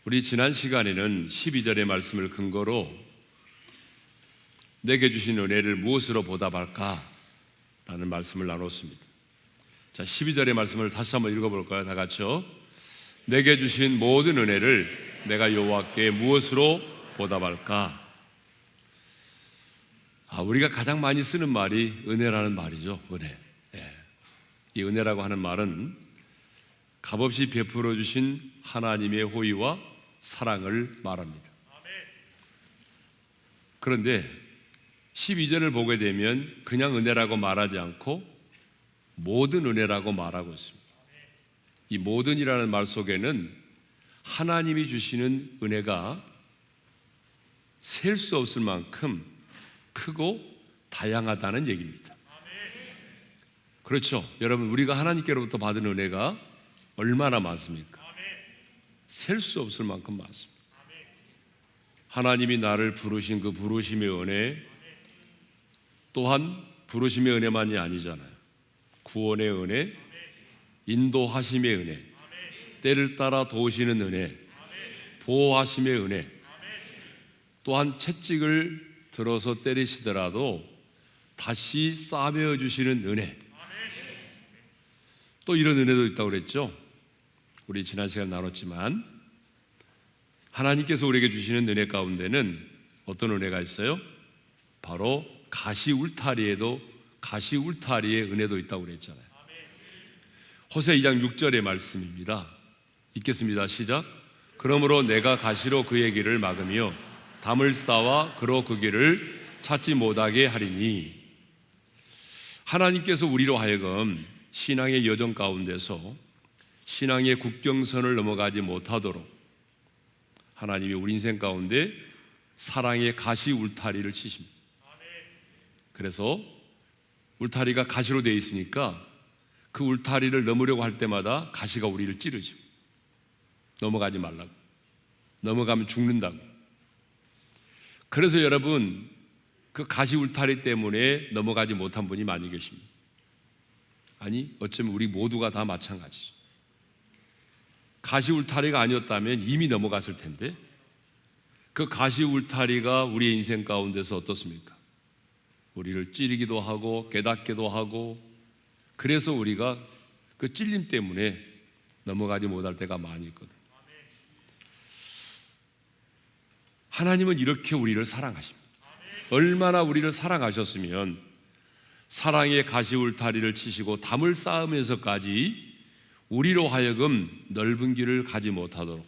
우리 지난 시간에는 12절의 말씀을 근거로 내게 주신 은혜를 무엇으로 보답할까? 라는 말씀을 나눴습니다. 자, 12절의 말씀을 다시 한번 읽어볼까요? 다 같이요. 내게 주신 모든 은혜를 내가 여호와께 무엇으로 보답할까? 우리가 가장 많이 쓰는 말이 은혜라는 말이죠. 은혜. 이 은혜라고 하는 말은 값없이 베풀어 주신 하나님의 호의와 사랑을 말합니다. 그런데 12절을 보게 되면 그냥 은혜라고 말하지 않고 모든 은혜라고 말하고 있습니다. 이 모든이라는 말 속에는 하나님이 주시는 은혜가 셀 수 없을 만큼 크고 다양하다는 얘기입니다. 그렇죠. 여러분, 우리가 하나님께로부터 받은 은혜가 얼마나 많습니까? 셀 수 없을 만큼 많습니다. 하나님이 나를 부르신 그 부르심의 은혜, 또한 부르심의 은혜만이 아니잖아요. 구원의 은혜, 인도하심의 은혜, 때를 따라 도우시는 은혜, 보호하심의 은혜, 또한 채찍을 들어서 때리시더라도 다시 싸매어 주시는 은혜, 또 이런 은혜도 있다고 그랬죠. 우리 지난 시간 나눴지만 하나님께서 우리에게 주시는 은혜 가운데는 어떤 은혜가 있어요? 바로 가시 울타리의 은혜도 있다고 그랬잖아요. 호세 2장 6절의 말씀입니다. 읽겠습니다. 시작. 그러므로 내가 가시로 그의 길을 막으며 담을 쌓아 그로 그 길을 찾지 못하게 하리니, 하나님께서 우리로 하여금 신앙의 여정 가운데서 신앙의 국경선을 넘어가지 못하도록 하나님이 우리 인생 가운데 사랑의 가시 울타리를 치십니다. 그래서 울타리가 가시로 되어 있으니까 그 울타리를 넘으려고 할 때마다 가시가 우리를 찌르죠. 넘어가지 말라고. 넘어가면 죽는다고. 그래서 여러분, 그 가시 울타리 때문에 넘어가지 못한 분이 많이 계십니다. 아니, 어쩌면 우리 모두가 다 마찬가지죠. 가시 울타리가 아니었다면 이미 넘어갔을 텐데, 그 가시 울타리가 우리의 인생 가운데서 어떻습니까? 우리를 찌르기도 하고 깨닫기도 하고, 그래서 우리가 그 찔림 때문에 넘어가지 못할 때가 많이 있거든요. 하나님은 이렇게 우리를 사랑하십니다. 얼마나 우리를 사랑하셨으면 사랑의 가시 울타리를 치시고 담을 쌓으면서까지 우리로 하여금 넓은 길을 가지 못하도록,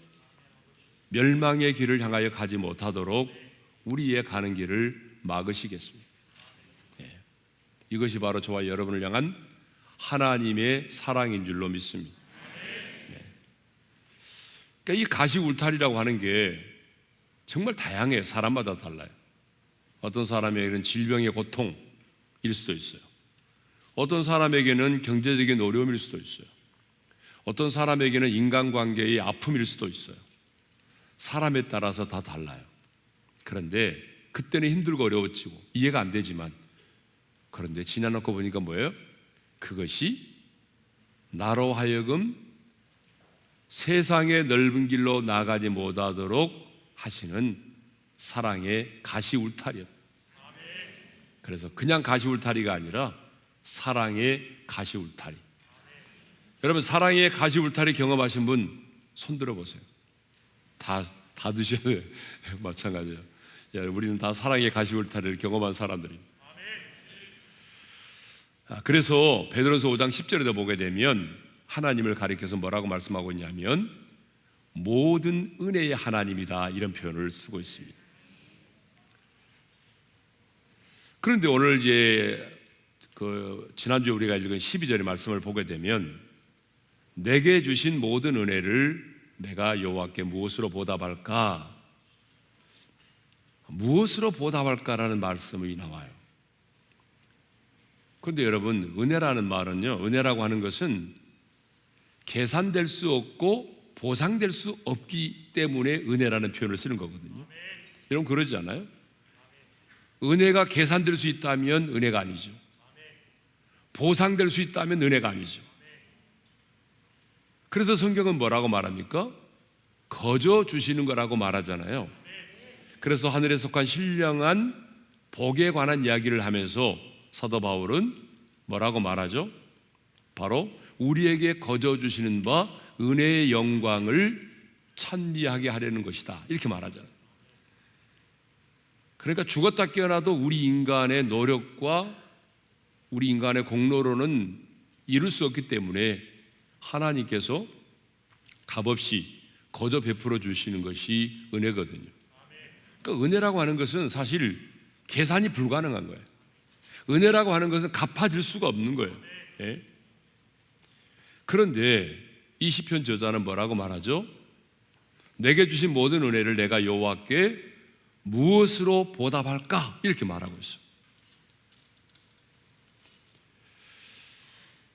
멸망의 길을 향하여 가지 못하도록 우리의 가는 길을 막으시겠습니다. 이것이 바로 저와 여러분을 향한 하나님의 사랑인 줄로 믿습니다. 그러니까 이 가시 울타리라고 하는 게 정말 다양해요. 사람마다 달라요. 어떤 사람에게는 질병의 고통일 수도 있어요. 어떤 사람에게는 경제적인 어려움일 수도 있어요. 어떤 사람에게는 인간관계의 아픔일 수도 있어요. 사람에 따라서 다 달라요. 그런데 그때는 힘들고 어려워지고 이해가 안 되지만, 그런데 지나놓고 보니까 뭐예요? 그것이 나로 하여금 세상의 넓은 길로 나가지 못하도록 하시는 사랑의 가시 울타리였다. 그래서 그냥 가시 울타리가 아니라 사랑의 가시 울타리. 여러분, 사랑의 가시 울타리 경험하신 분 손 들어보세요. 다 드셔야 돼요. 마찬가지예요. 우리는 다 사랑의 가시 울타리를 경험한 사람들입니다. 그래서 베드로서 5장 10절에도 보게 되면 하나님을 가리켜서 뭐라고 말씀하고 있냐면 모든 은혜의 하나님이다, 이런 표현을 쓰고 있습니다. 그런데 오늘 이제 지난주에 우리가 읽은 12절의 말씀을 보게 되면 내게 주신 모든 은혜를 내가 여호와께 무엇으로 보답할까? 무엇으로 보답할까라는 말씀이 나와요. 그런데 여러분, 은혜라는 말은요, 은혜라고 하는 것은 계산될 수 없고 보상될 수 없기 때문에 은혜라는 표현을 쓰는 거거든요. 여러분, 그러지 않아요? 은혜가 계산될 수 있다면 은혜가 아니죠. 보상될 수 있다면 은혜가 아니죠. 그래서 성경은 뭐라고 말합니까? 거저 주시는 거라고 말하잖아요. 그래서 하늘에 속한 신령한 복에 관한 이야기를 하면서 사도 바울은 뭐라고 말하죠? 바로 우리에게 거저 주시는 바 은혜의 영광을 찬미하게 하려는 것이다, 이렇게 말하잖아요. 그러니까 죽었다 깨어나도 우리 인간의 노력과 우리 인간의 공로로는 이룰 수 없기 때문에 하나님께서 값없이 거저 베풀어 주시는 것이 은혜거든요. 그러니까 은혜라고 하는 것은 사실 계산이 불가능한 거예요. 은혜라고 하는 것은 갚아질 수가 없는 거예요. 예? 그런데 이 시편 저자는 뭐라고 말하죠? 내게 주신 모든 은혜를 내가 여호와께 무엇으로 보답할까? 이렇게 말하고 있어요.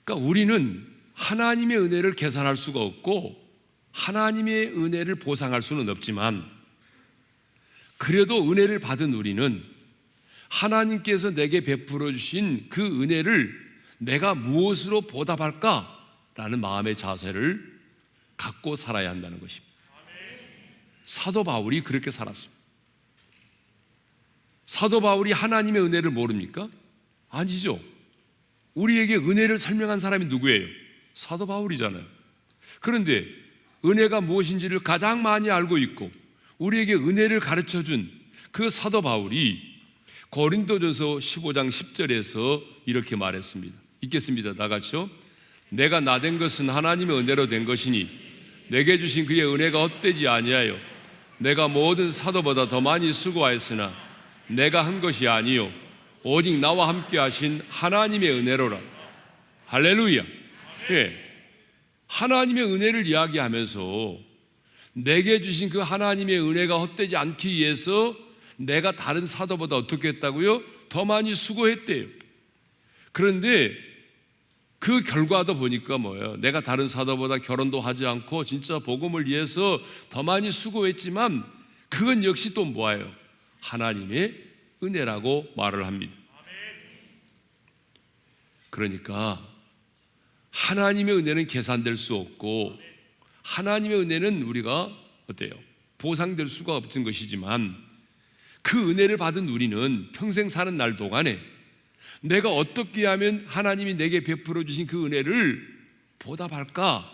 그러니까 우리는 하나님의 은혜를 계산할 수가 없고 하나님의 은혜를 보상할 수는 없지만, 그래도 은혜를 받은 우리는 하나님께서 내게 베풀어 주신 그 은혜를 내가 무엇으로 보답할까라는 마음의 자세를 갖고 살아야 한다는 것입니다. 사도 바울이 그렇게 살았습니다. 사도 바울이 하나님의 은혜를 모릅니까? 아니죠. 우리에게 은혜를 설명한 사람이 누구예요? 사도 바울이잖아요. 그런데 은혜가 무엇인지를 가장 많이 알고 있고 우리에게 은혜를 가르쳐준 그 사도 바울이 고린도전서 15장 10절에서 이렇게 말했습니다. 읽겠습니다. 다 같이요. 내가 나된 것은 하나님의 은혜로 된 것이니 내게 주신 그의 은혜가 헛되지 아니하여 내가 모든 사도보다 더 많이 수고하였으나 내가 한 것이 아니요 오직 나와 함께 하신 하나님의 은혜로라. 할렐루야. 예. 하나님의 은혜를 이야기하면서 내게 주신 그 하나님의 은혜가 헛되지 않기 위해서 내가 다른 사도보다 어떻게 했다고요? 더 많이 수고했대요. 그런데 그 결과도 보니까 뭐예요? 내가 다른 사도보다 결혼도 하지 않고 진짜 복음을 위해서 더 많이 수고했지만 그건 역시 또 뭐예요? 하나님의 은혜라고 말을 합니다. 그러니까 하나님의 은혜는 계산될 수 없고 하나님의 은혜는 우리가 어때요? 보상될 수가 없는 것이지만 그 은혜를 받은 우리는 평생 사는 날 동안에 내가 어떻게 하면 하나님이 내게 베풀어 주신 그 은혜를 보답할까?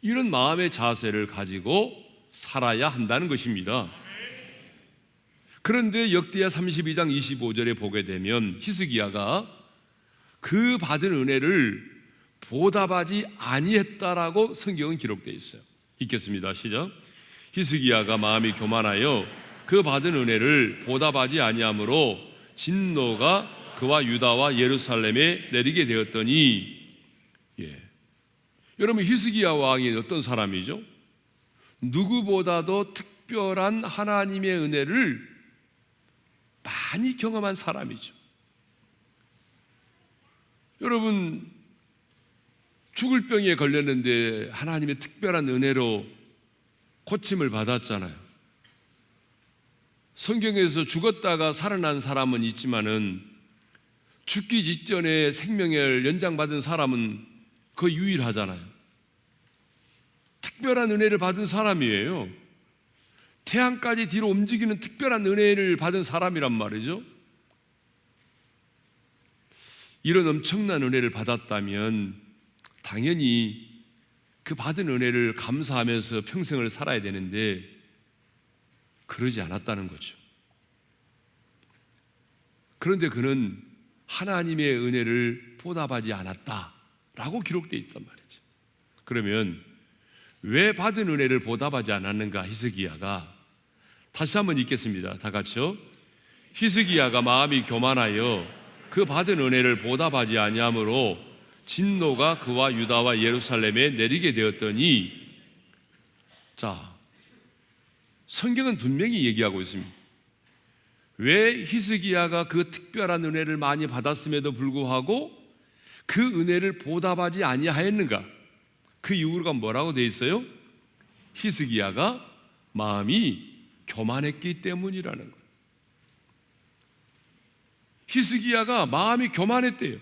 이런 마음의 자세를 가지고 살아야 한다는 것입니다. 그런데 역대하 32장 25절에 보게 되면 히스기야가 그 받은 은혜를 보답하지 아니했다라고 성경은 기록되어 있어요. 읽겠습니다. 시작. 히스기야가 마음이 교만하여 그 받은 은혜를 보답하지 아니하므로 진노가 그와 유다와 예루살렘에 내리게 되었더니, 여러분 히스기야 왕이 어떤 사람이죠? 누구보다도 특별한 하나님의 은혜를 많이 경험한 사람이죠. 여러분 죽을 병에 걸렸는데 하나님의 특별한 은혜로 고침을 받았잖아요. 성경에서 죽었다가 살아난 사람은 있지만은 죽기 직전에 생명을 연장받은 사람은 거의 유일하잖아요. 특별한 은혜를 받은 사람이에요. 태양까지 뒤로 움직이는 특별한 은혜를 받은 사람이란 말이죠. 이런 엄청난 은혜를 받았다면 당연히 그 받은 은혜를 감사하면서 평생을 살아야 되는데 그러지 않았다는 거죠. 그런데 그는 하나님의 은혜를 보답하지 않았다라고 기록되어 있단 말이죠. 그러면 왜 받은 은혜를 보답하지 않았는가? 히스기야가 다시 한번 읽겠습니다. 다 같이요. 히스기야가 마음이 교만하여 그 받은 은혜를 보답하지 아니하므로 진노가 그와 유다와 예루살렘에 내리게 되었더니, 자, 성경은 분명히 얘기하고 있습니다. 왜 히스기야가 그 특별한 은혜를 많이 받았음에도 불구하고 그 은혜를 보답하지 아니하였는가? 그 이유가 뭐라고 되어 있어요? 히스기야가 마음이 교만했기 때문이라는 거예요. 히스기야가 마음이 교만했대요.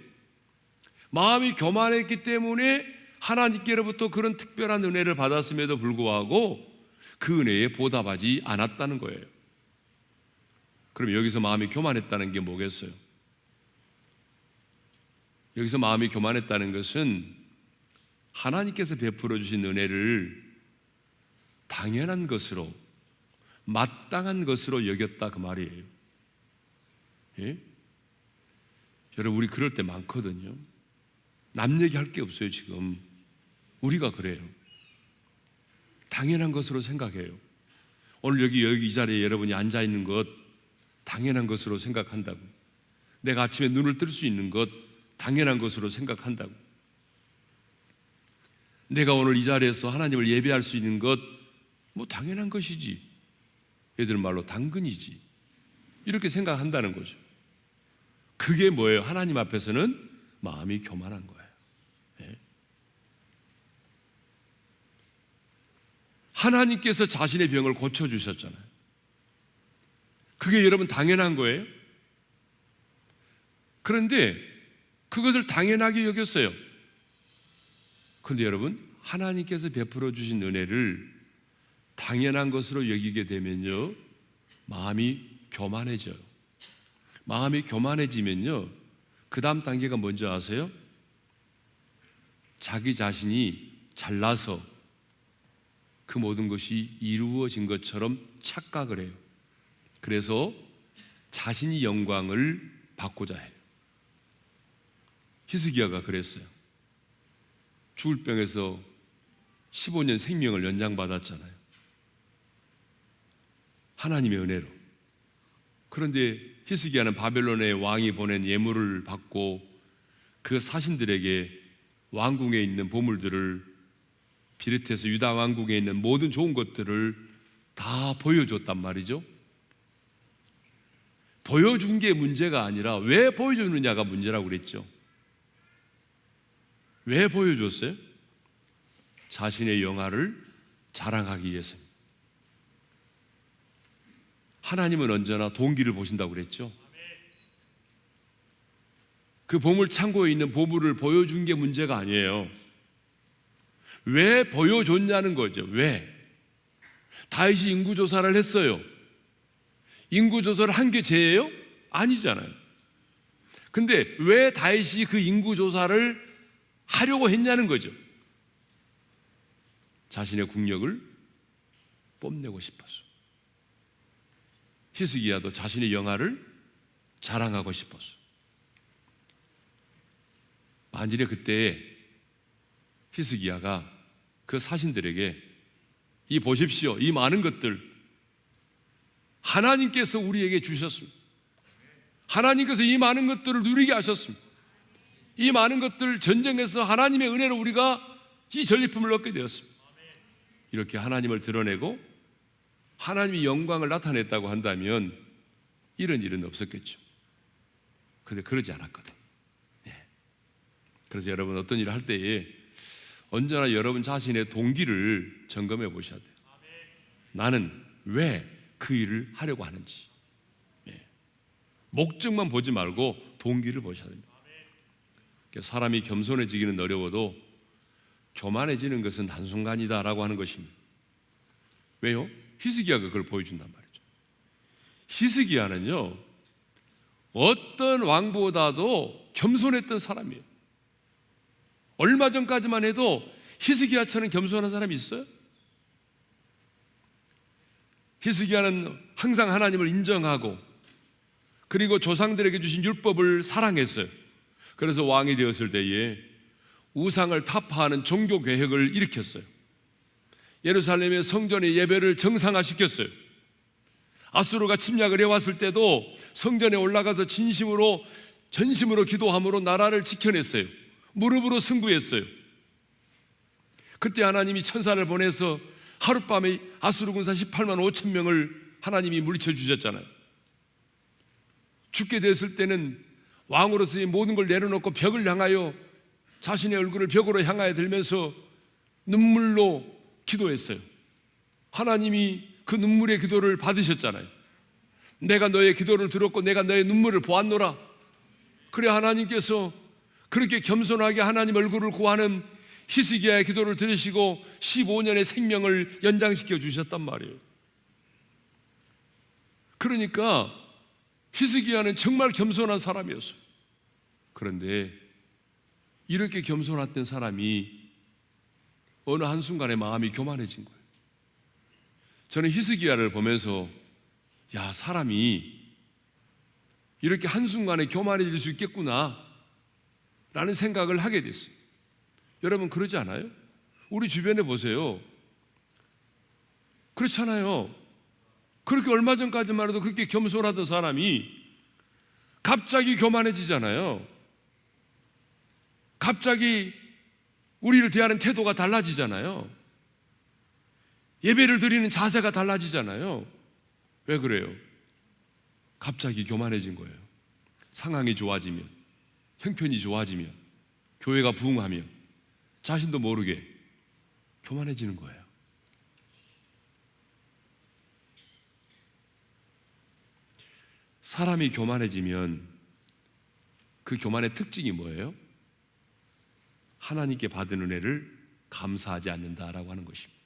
마음이 교만했기 때문에 하나님께로부터 그런 특별한 은혜를 받았음에도 불구하고 그 은혜에 보답하지 않았다는 거예요. 그럼 여기서 마음이 교만했다는 게 뭐겠어요? 여기서 마음이 교만했다는 것은 하나님께서 베풀어 주신 은혜를 당연한 것으로, 마땅한 것으로 여겼다 그 말이에요. 예? 여러분, 우리 그럴 때 많거든요. 남 얘기할 게 없어요. 지금 우리가 그래요. 당연한 것으로 생각해요. 오늘 여기 이 자리에 여러분이 앉아 있는 것 당연한 것으로 생각한다고. 내가 아침에 눈을 뜰 수 있는 것 당연한 것으로 생각한다고. 내가 오늘 이 자리에서 하나님을 예배할 수 있는 것 뭐 당연한 것이지. 얘들 말로 당근이지. 이렇게 생각한다는 거죠. 그게 뭐예요? 하나님 앞에서는 마음이 교만한 거예요. 예? 하나님께서 자신의 병을 고쳐주셨잖아요. 그게 여러분 당연한 거예요. 그런데 그것을 당연하게 여겼어요. 그런데 여러분, 하나님께서 베풀어 주신 은혜를 당연한 것으로 여기게 되면요, 마음이 교만해져요. 마음이 교만해지면요, 그 다음 단계가 뭔지 아세요? 자기 자신이 잘나서 그 모든 것이 이루어진 것처럼 착각을 해요. 그래서 자신이 영광을 받고자 해요. 히스기야가 그랬어요. 죽을 병에서 15년 생명을 연장받았잖아요. 하나님의 은혜로. 그런데 히스기야는 바벨론의 왕이 보낸 예물을 받고 그 사신들에게 왕궁에 있는 보물들을 비롯해서 유다 왕국에 있는 모든 좋은 것들을 다 보여줬단 말이죠. 보여준 게 문제가 아니라 왜 보여주느냐가 문제라고 그랬죠. 왜 보여줬어요? 자신의 영화를 자랑하기 위해서입니다. 하나님은 언제나 동기를 보신다고 그랬죠. 그 보물 창고에 있는 보물을 보여준 게 문제가 아니에요. 왜 보여줬냐는 거죠. 왜? 다윗이 인구조사를 했어요. 인구조사를 한 게 죄예요? 아니잖아요. 근데 왜 다윗이 그 인구조사를 하려고 했냐는 거죠. 자신의 국력을 뽐내고 싶었어. 히스기야도 자신의 영화를 자랑하고 싶었어. 만일에 그때 히스기야가 그 사신들에게 이 보십시오, 이 많은 것들 하나님께서 우리에게 주셨습니다. 하나님께서 이 많은 것들을 누리게 하셨습니다. 이 많은 것들 전쟁에서 하나님의 은혜로 우리가 이 전리품을 얻게 되었습니다. 이렇게 하나님을 드러내고 하나님의 영광을 나타냈다고 한다면 이런 일은 없었겠죠. 그런데 그러지 않았거든. 예. 그래서 여러분, 어떤 일을 할 때에 언제나 여러분 자신의 동기를 점검해 보셔야 돼요. 나는 왜 그 일을 하려고 하는지. 예. 목적만 보지 말고 동기를 보셔야 됩니다. 사람이 겸손해지기는 어려워도 교만해지는 것은 한순간이다라고 하는 것입니다. 왜요? 히스기야가 그걸 보여준단 말이죠. 히스기야는요, 어떤 왕보다도 겸손했던 사람이에요. 얼마 전까지만 해도 히스기야처럼 겸손한 사람이 있어요? 히스기야는 항상 하나님을 인정하고 그리고 조상들에게 주신 율법을 사랑했어요. 그래서 왕이 되었을 때에 우상을 타파하는 종교 개혁을 일으켰어요. 예루살렘의 성전의 예배를 정상화시켰어요. 아수르가 침략을 해왔을 때도 성전에 올라가서 진심으로 전심으로 기도함으로 나라를 지켜냈어요. 무릎으로 승부했어요. 그때 하나님이 천사를 보내서 하룻밤에 아수르 군사 18만 5천 명을 하나님이 물리쳐 주셨잖아요. 죽게 됐을 때는 왕으로서의 모든 걸 내려놓고 벽을 향하여 자신의 얼굴을 벽으로 향하여 들면서 눈물로 기도했어요. 하나님이 그 눈물의 기도를 받으셨잖아요. 내가 너의 기도를 들었고 내가 너의 눈물을 보았노라. 그래 하나님께서 그렇게 겸손하게 하나님 얼굴을 구하는 히스기야의 기도를 들으시고 15년의 생명을 연장시켜 주셨단 말이에요. 그러니까 히스기야는 정말 겸손한 사람이었어요. 그런데 이렇게 겸손했던 사람이 어느 한순간에 마음이 교만해진 거예요. 저는 히스기야를 보면서 야, 사람이 이렇게 한순간에 교만해질 수 있겠구나 라는 생각을 하게 됐어요. 여러분 그러지 않아요? 우리 주변에 보세요. 그렇잖아요. 그렇게 얼마 전까지만 해도 그렇게 겸손하던 사람이 갑자기 교만해지잖아요. 갑자기 우리를 대하는 태도가 달라지잖아요. 예배를 드리는 자세가 달라지잖아요. 왜 그래요? 갑자기 교만해진 거예요. 상황이 좋아지면, 형편이 좋아지면, 교회가 부흥하면 자신도 모르게 교만해지는 거예요. 사람이 교만해지면 그 교만의 특징이 뭐예요? 하나님께 받은 은혜를 감사하지 않는다라고 하는 것입니다.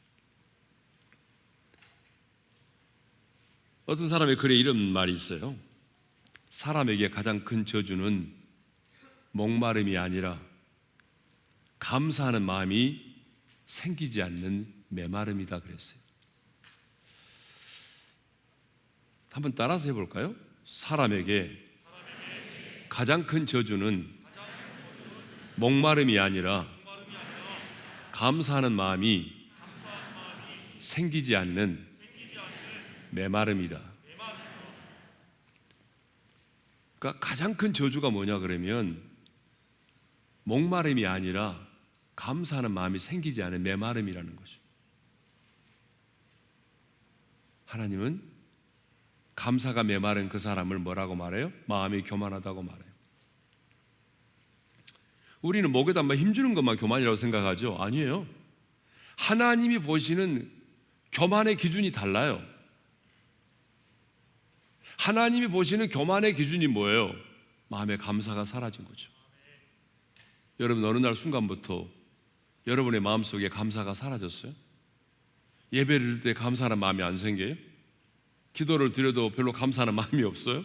어떤 사람의 글에 이런 말이 있어요. 사람에게 가장 큰 저주는 목마름이 아니라 감사하는 마음이 생기지 않는 메마름이다 그랬어요. 한번 따라서 해볼까요? 사람에게 가장 큰 저주는 목마름이 아니라 감사하는 마음이 생기지 않는 메마름이다. 그러니까 가장 큰 저주가 뭐냐 그러면 목마름이 아니라 감사하는 마음이 생기지 않은 메마름이라는 거죠. 하나님은 감사가 메마른 그 사람을 뭐라고 말해요? 마음이 교만하다고 말해요. 우리는 목에다 힘주는 것만 교만이라고 생각하죠. 아니에요. 하나님이 보시는 교만의 기준이 달라요. 하나님이 보시는 교만의 기준이 뭐예요? 마음의 감사가 사라진 거죠. 여러분 어느 날 순간부터 여러분의 마음속에 감사가 사라졌어요? 예배를 드릴 때 감사하는 마음이 안 생겨요? 기도를 드려도 별로 감사하는 마음이 없어요?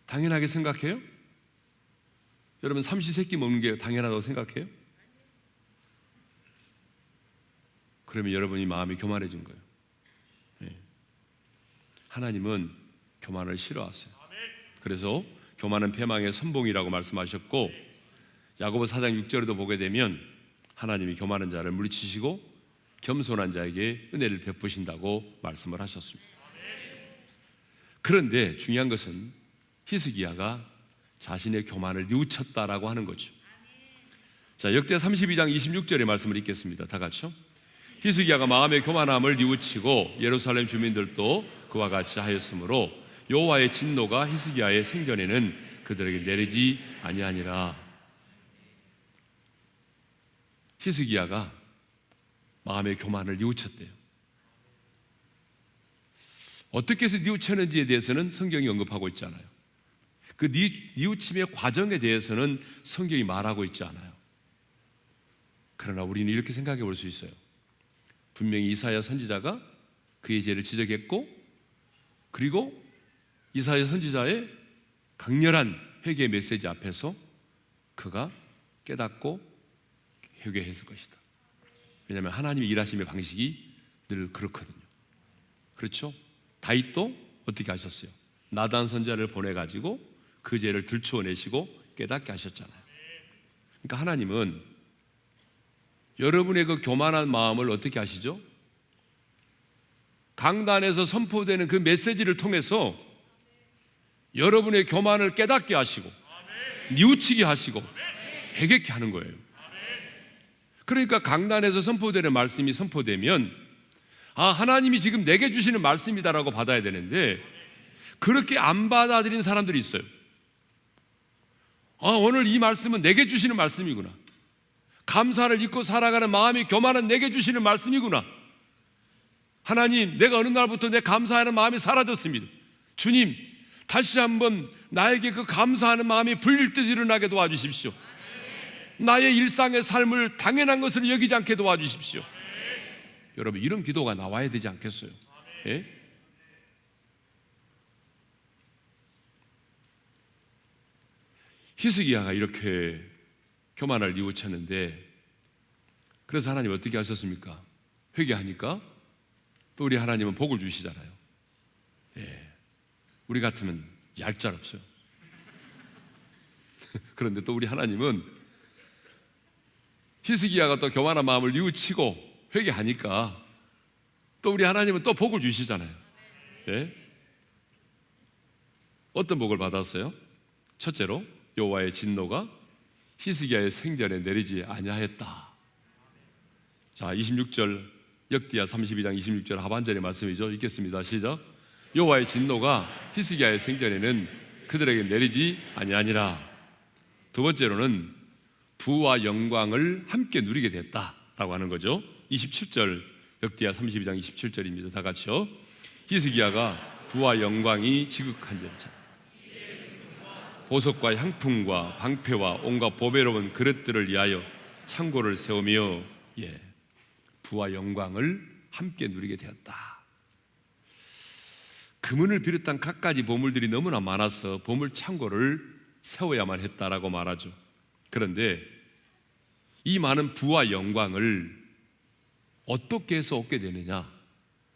당연하게 생각해요? 여러분 삼시세끼 먹는 게 당연하다고 생각해요? 그러면 여러분이 마음이 교만해진 거예요. 네. 하나님은 교만을 싫어하세요. 그래서 교만은 패망의 선봉이라고 말씀하셨고 야고보 4장 6절에도 보게 되면 하나님이 교만한 자를 물리치시고 겸손한 자에게 은혜를 베푸신다고 말씀을 하셨습니다. 그런데 중요한 것은 히스기야가 자신의 교만을 뉘우쳤다라고 하는 거죠. 자, 역대 32장 26절의 말씀을 읽겠습니다. 다 같이요. 히스기야가 마음의 교만함을 뉘우치고 예루살렘 주민들도 그와 같이 하였으므로 여호와의 진노가 히스기야의 생전에는 그들에게 내리지 아니하니라. 히스기야가 마음의 교만을 뉘우쳤대요. 어떻게 해서 뉘우쳤는지에 대해서는 성경이 언급하고 있지 않아요. 그 뉘우침의 과정에 대해서는 성경이 말하고 있지 않아요. 그러나 우리는 이렇게 생각해 볼 수 있어요. 분명히 이사야 선지자가 그의 죄를 지적했고, 그리고 이사야 선지자의 강렬한 회개 메시지 앞에서 그가 깨닫고 회개했을 것이다. 왜냐하면 하나님의 일하심의 방식이 늘 그렇거든요. 그렇죠? 다윗도 어떻게 하셨어요? 나단 선지자를 보내가지고 그 죄를 들추어내시고 깨닫게 하셨잖아요. 그러니까 하나님은 여러분의 그 교만한 마음을 어떻게 하시죠? 강단에서 선포되는 그 메시지를 통해서 여러분의 교만을 깨닫게 하시고 뉘우치게 하시고 회개케 하는 거예요. 그러니까 강단에서 선포되는 말씀이 선포되면 하나님이 지금 내게 주시는 말씀이다라고 받아야 되는데 그렇게 안 받아들인 사람들이 있어요. 오늘 이 말씀은 내게 주시는 말씀이구나. 감사를 잊고 살아가는 마음이 교만한 내게 주시는 말씀이구나. 하나님, 내가 어느 날부터 내 감사하는 마음이 사라졌습니다. 주님, 다시 한번 나에게 그 감사하는 마음이 불릴 듯 일어나게 도와주십시오. 나의 일상의 삶을 당연한 것으로 여기지 않게 도와주십시오. 여러분, 이런 기도가 나와야 되지 않겠어요? 예? 히스기야가 이렇게 교만을 뉘우쳤는데, 그래서 하나님 어떻게 하셨습니까? 회개하니까 또 우리 하나님은 복을 주시잖아요. 예. 우리 같으면 얄짤없어요. 그런데 또 우리 하나님은 히스기야가 또 교만한 마음을 뉘우치고 회개하니까 또 우리 하나님은 또 복을 주시잖아요. 예? 어떤 복을 받았어요? 첫째로 여호와의 진노가 히스기야의 생전에 내리지 아니하였다. 자, 26절 역대하 32장 26절 하반절의 말씀이죠. 읽겠습니다. 시작. 여호와의 진노가 히스기야의 생전에는 그들에게 내리지 아니하니라. 두 번째로는 부와 영광을 함께 누리게 됐다라고 하는 거죠. 27절 역대하 32장 27절입니다. 다 같이요. 히스기야가 부와 영광이 지극한전자 보석과 향품과 방패와 온갖 보배로운 그릇들을 위하여 창고를 세우며 부와 영광을 함께 누리게 되었다. 금은을 비롯한 갖가지 보물들이 너무나 많아서 보물 창고를 세워야만 했다라고 말하죠. 그런데 이 많은 부와 영광을 어떻게 해서 얻게 되느냐?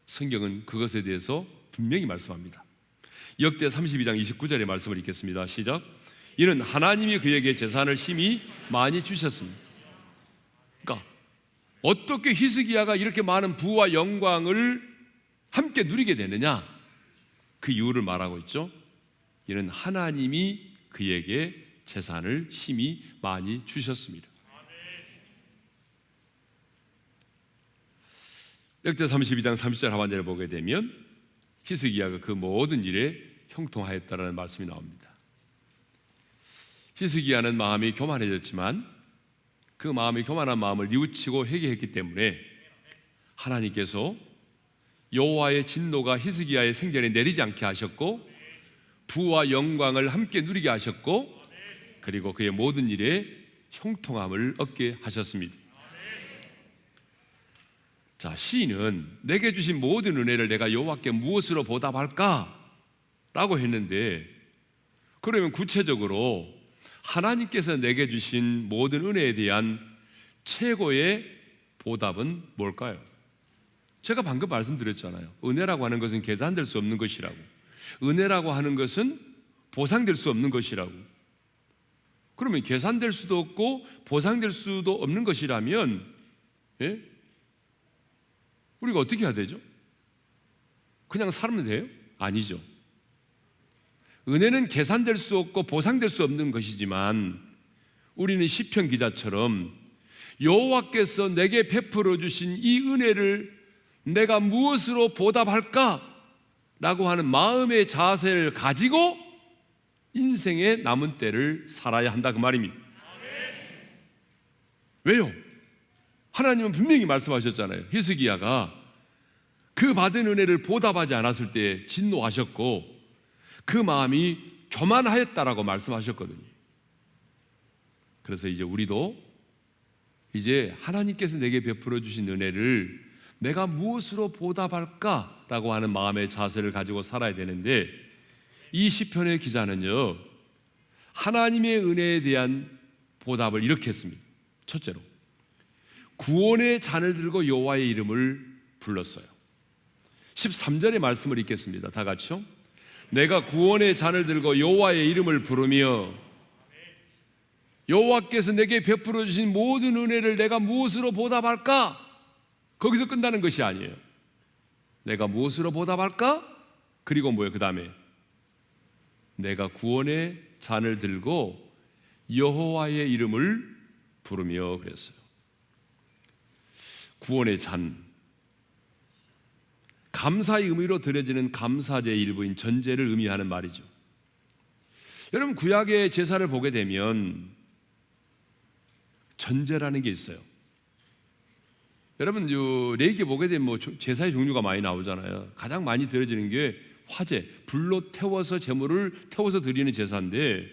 성경은 그것에 대해서 분명히 말씀합니다. 역대 32장 29절의 말씀을 읽겠습니다. 시작. 이는 하나님이 그에게 재산을 심히 많이 주셨습니다. 그러니까 어떻게 히스기야가 이렇게 많은 부와 영광을 함께 누리게 되느냐? 그 이유를 말하고 있죠. 이는 하나님이 그에게 재산을 심히 많이 주셨습니다. 역대 32장 30절 하반절을 보게 되면 히스기야가 그 모든 일에 형통하였다라는 말씀이 나옵니다. 히스기야는 마음이 교만해졌지만 그 마음이 교만한 마음을 뉘우치고 회개했기 때문에 하나님께서 여호와의 진노가 히스기야의 생전에 내리지 않게 하셨고 부와 영광을 함께 누리게 하셨고 그리고 그의 모든 일에 형통함을 얻게 하셨습니다. 자, 시인은 내게 주신 모든 은혜를 내가 여호와께 무엇으로 보답할까? 라고 했는데, 그러면 구체적으로 하나님께서 내게 주신 모든 은혜에 대한 최고의 보답은 뭘까요? 제가 방금 말씀드렸잖아요. 은혜라고 하는 것은 계산될 수 없는 것이라고. 은혜라고 하는 것은 보상될 수 없는 것이라고. 그러면 계산될 수도 없고 보상될 수도 없는 것이라면 우리가 어떻게 해야 되죠? 그냥 살면 돼요? 아니죠. 은혜는 계산될 수 없고 보상될 수 없는 것이지만 우리는 시편 기자처럼 여호와께서 내게 베풀어 주신 이 은혜를 내가 무엇으로 보답할까? 라고 하는 마음의 자세를 가지고 인생의 남은 때를 살아야 한다 그 말입니다. 왜요? 하나님은 분명히 말씀하셨잖아요. 히스기야가 그 받은 은혜를 보답하지 않았을 때 진노하셨고 그 마음이 교만하였다라고 말씀하셨거든요. 그래서 이제 우리도 이제 하나님께서 내게 베풀어 주신 은혜를 내가 무엇으로 보답할까라고 하는 마음의 자세를 가지고 살아야 되는데, 이 시편의 기자는요 하나님의 은혜에 대한 보답을 이렇게 했습니다. 첫째로 구원의 잔을 들고 여호와의 이름을 불렀어요. 13절의 말씀을 읽겠습니다. 다 같이요. 내가 구원의 잔을 들고 여호와의 이름을 부르며, 여호와께서 내게 베풀어 주신 모든 은혜를 내가 무엇으로 보답할까? 거기서 끝나는 것이 아니에요. 내가 무엇으로 보답할까? 그리고 뭐예요? 그 다음에 내가 구원의 잔을 들고 여호와의 이름을 부르며 그랬어요. 구원의 잔, 감사의 의미로 드려지는 감사제의 일부인 전제를 의미하는 말이죠. 여러분, 구약의 제사를 보게 되면 전제라는 게 있어요. 여러분, 레위기 보게 되면 제사의 종류가 많이 나오잖아요. 가장 많이 드려지는 게 화제, 불로 태워서 제물을 태워서 드리는 제사인데,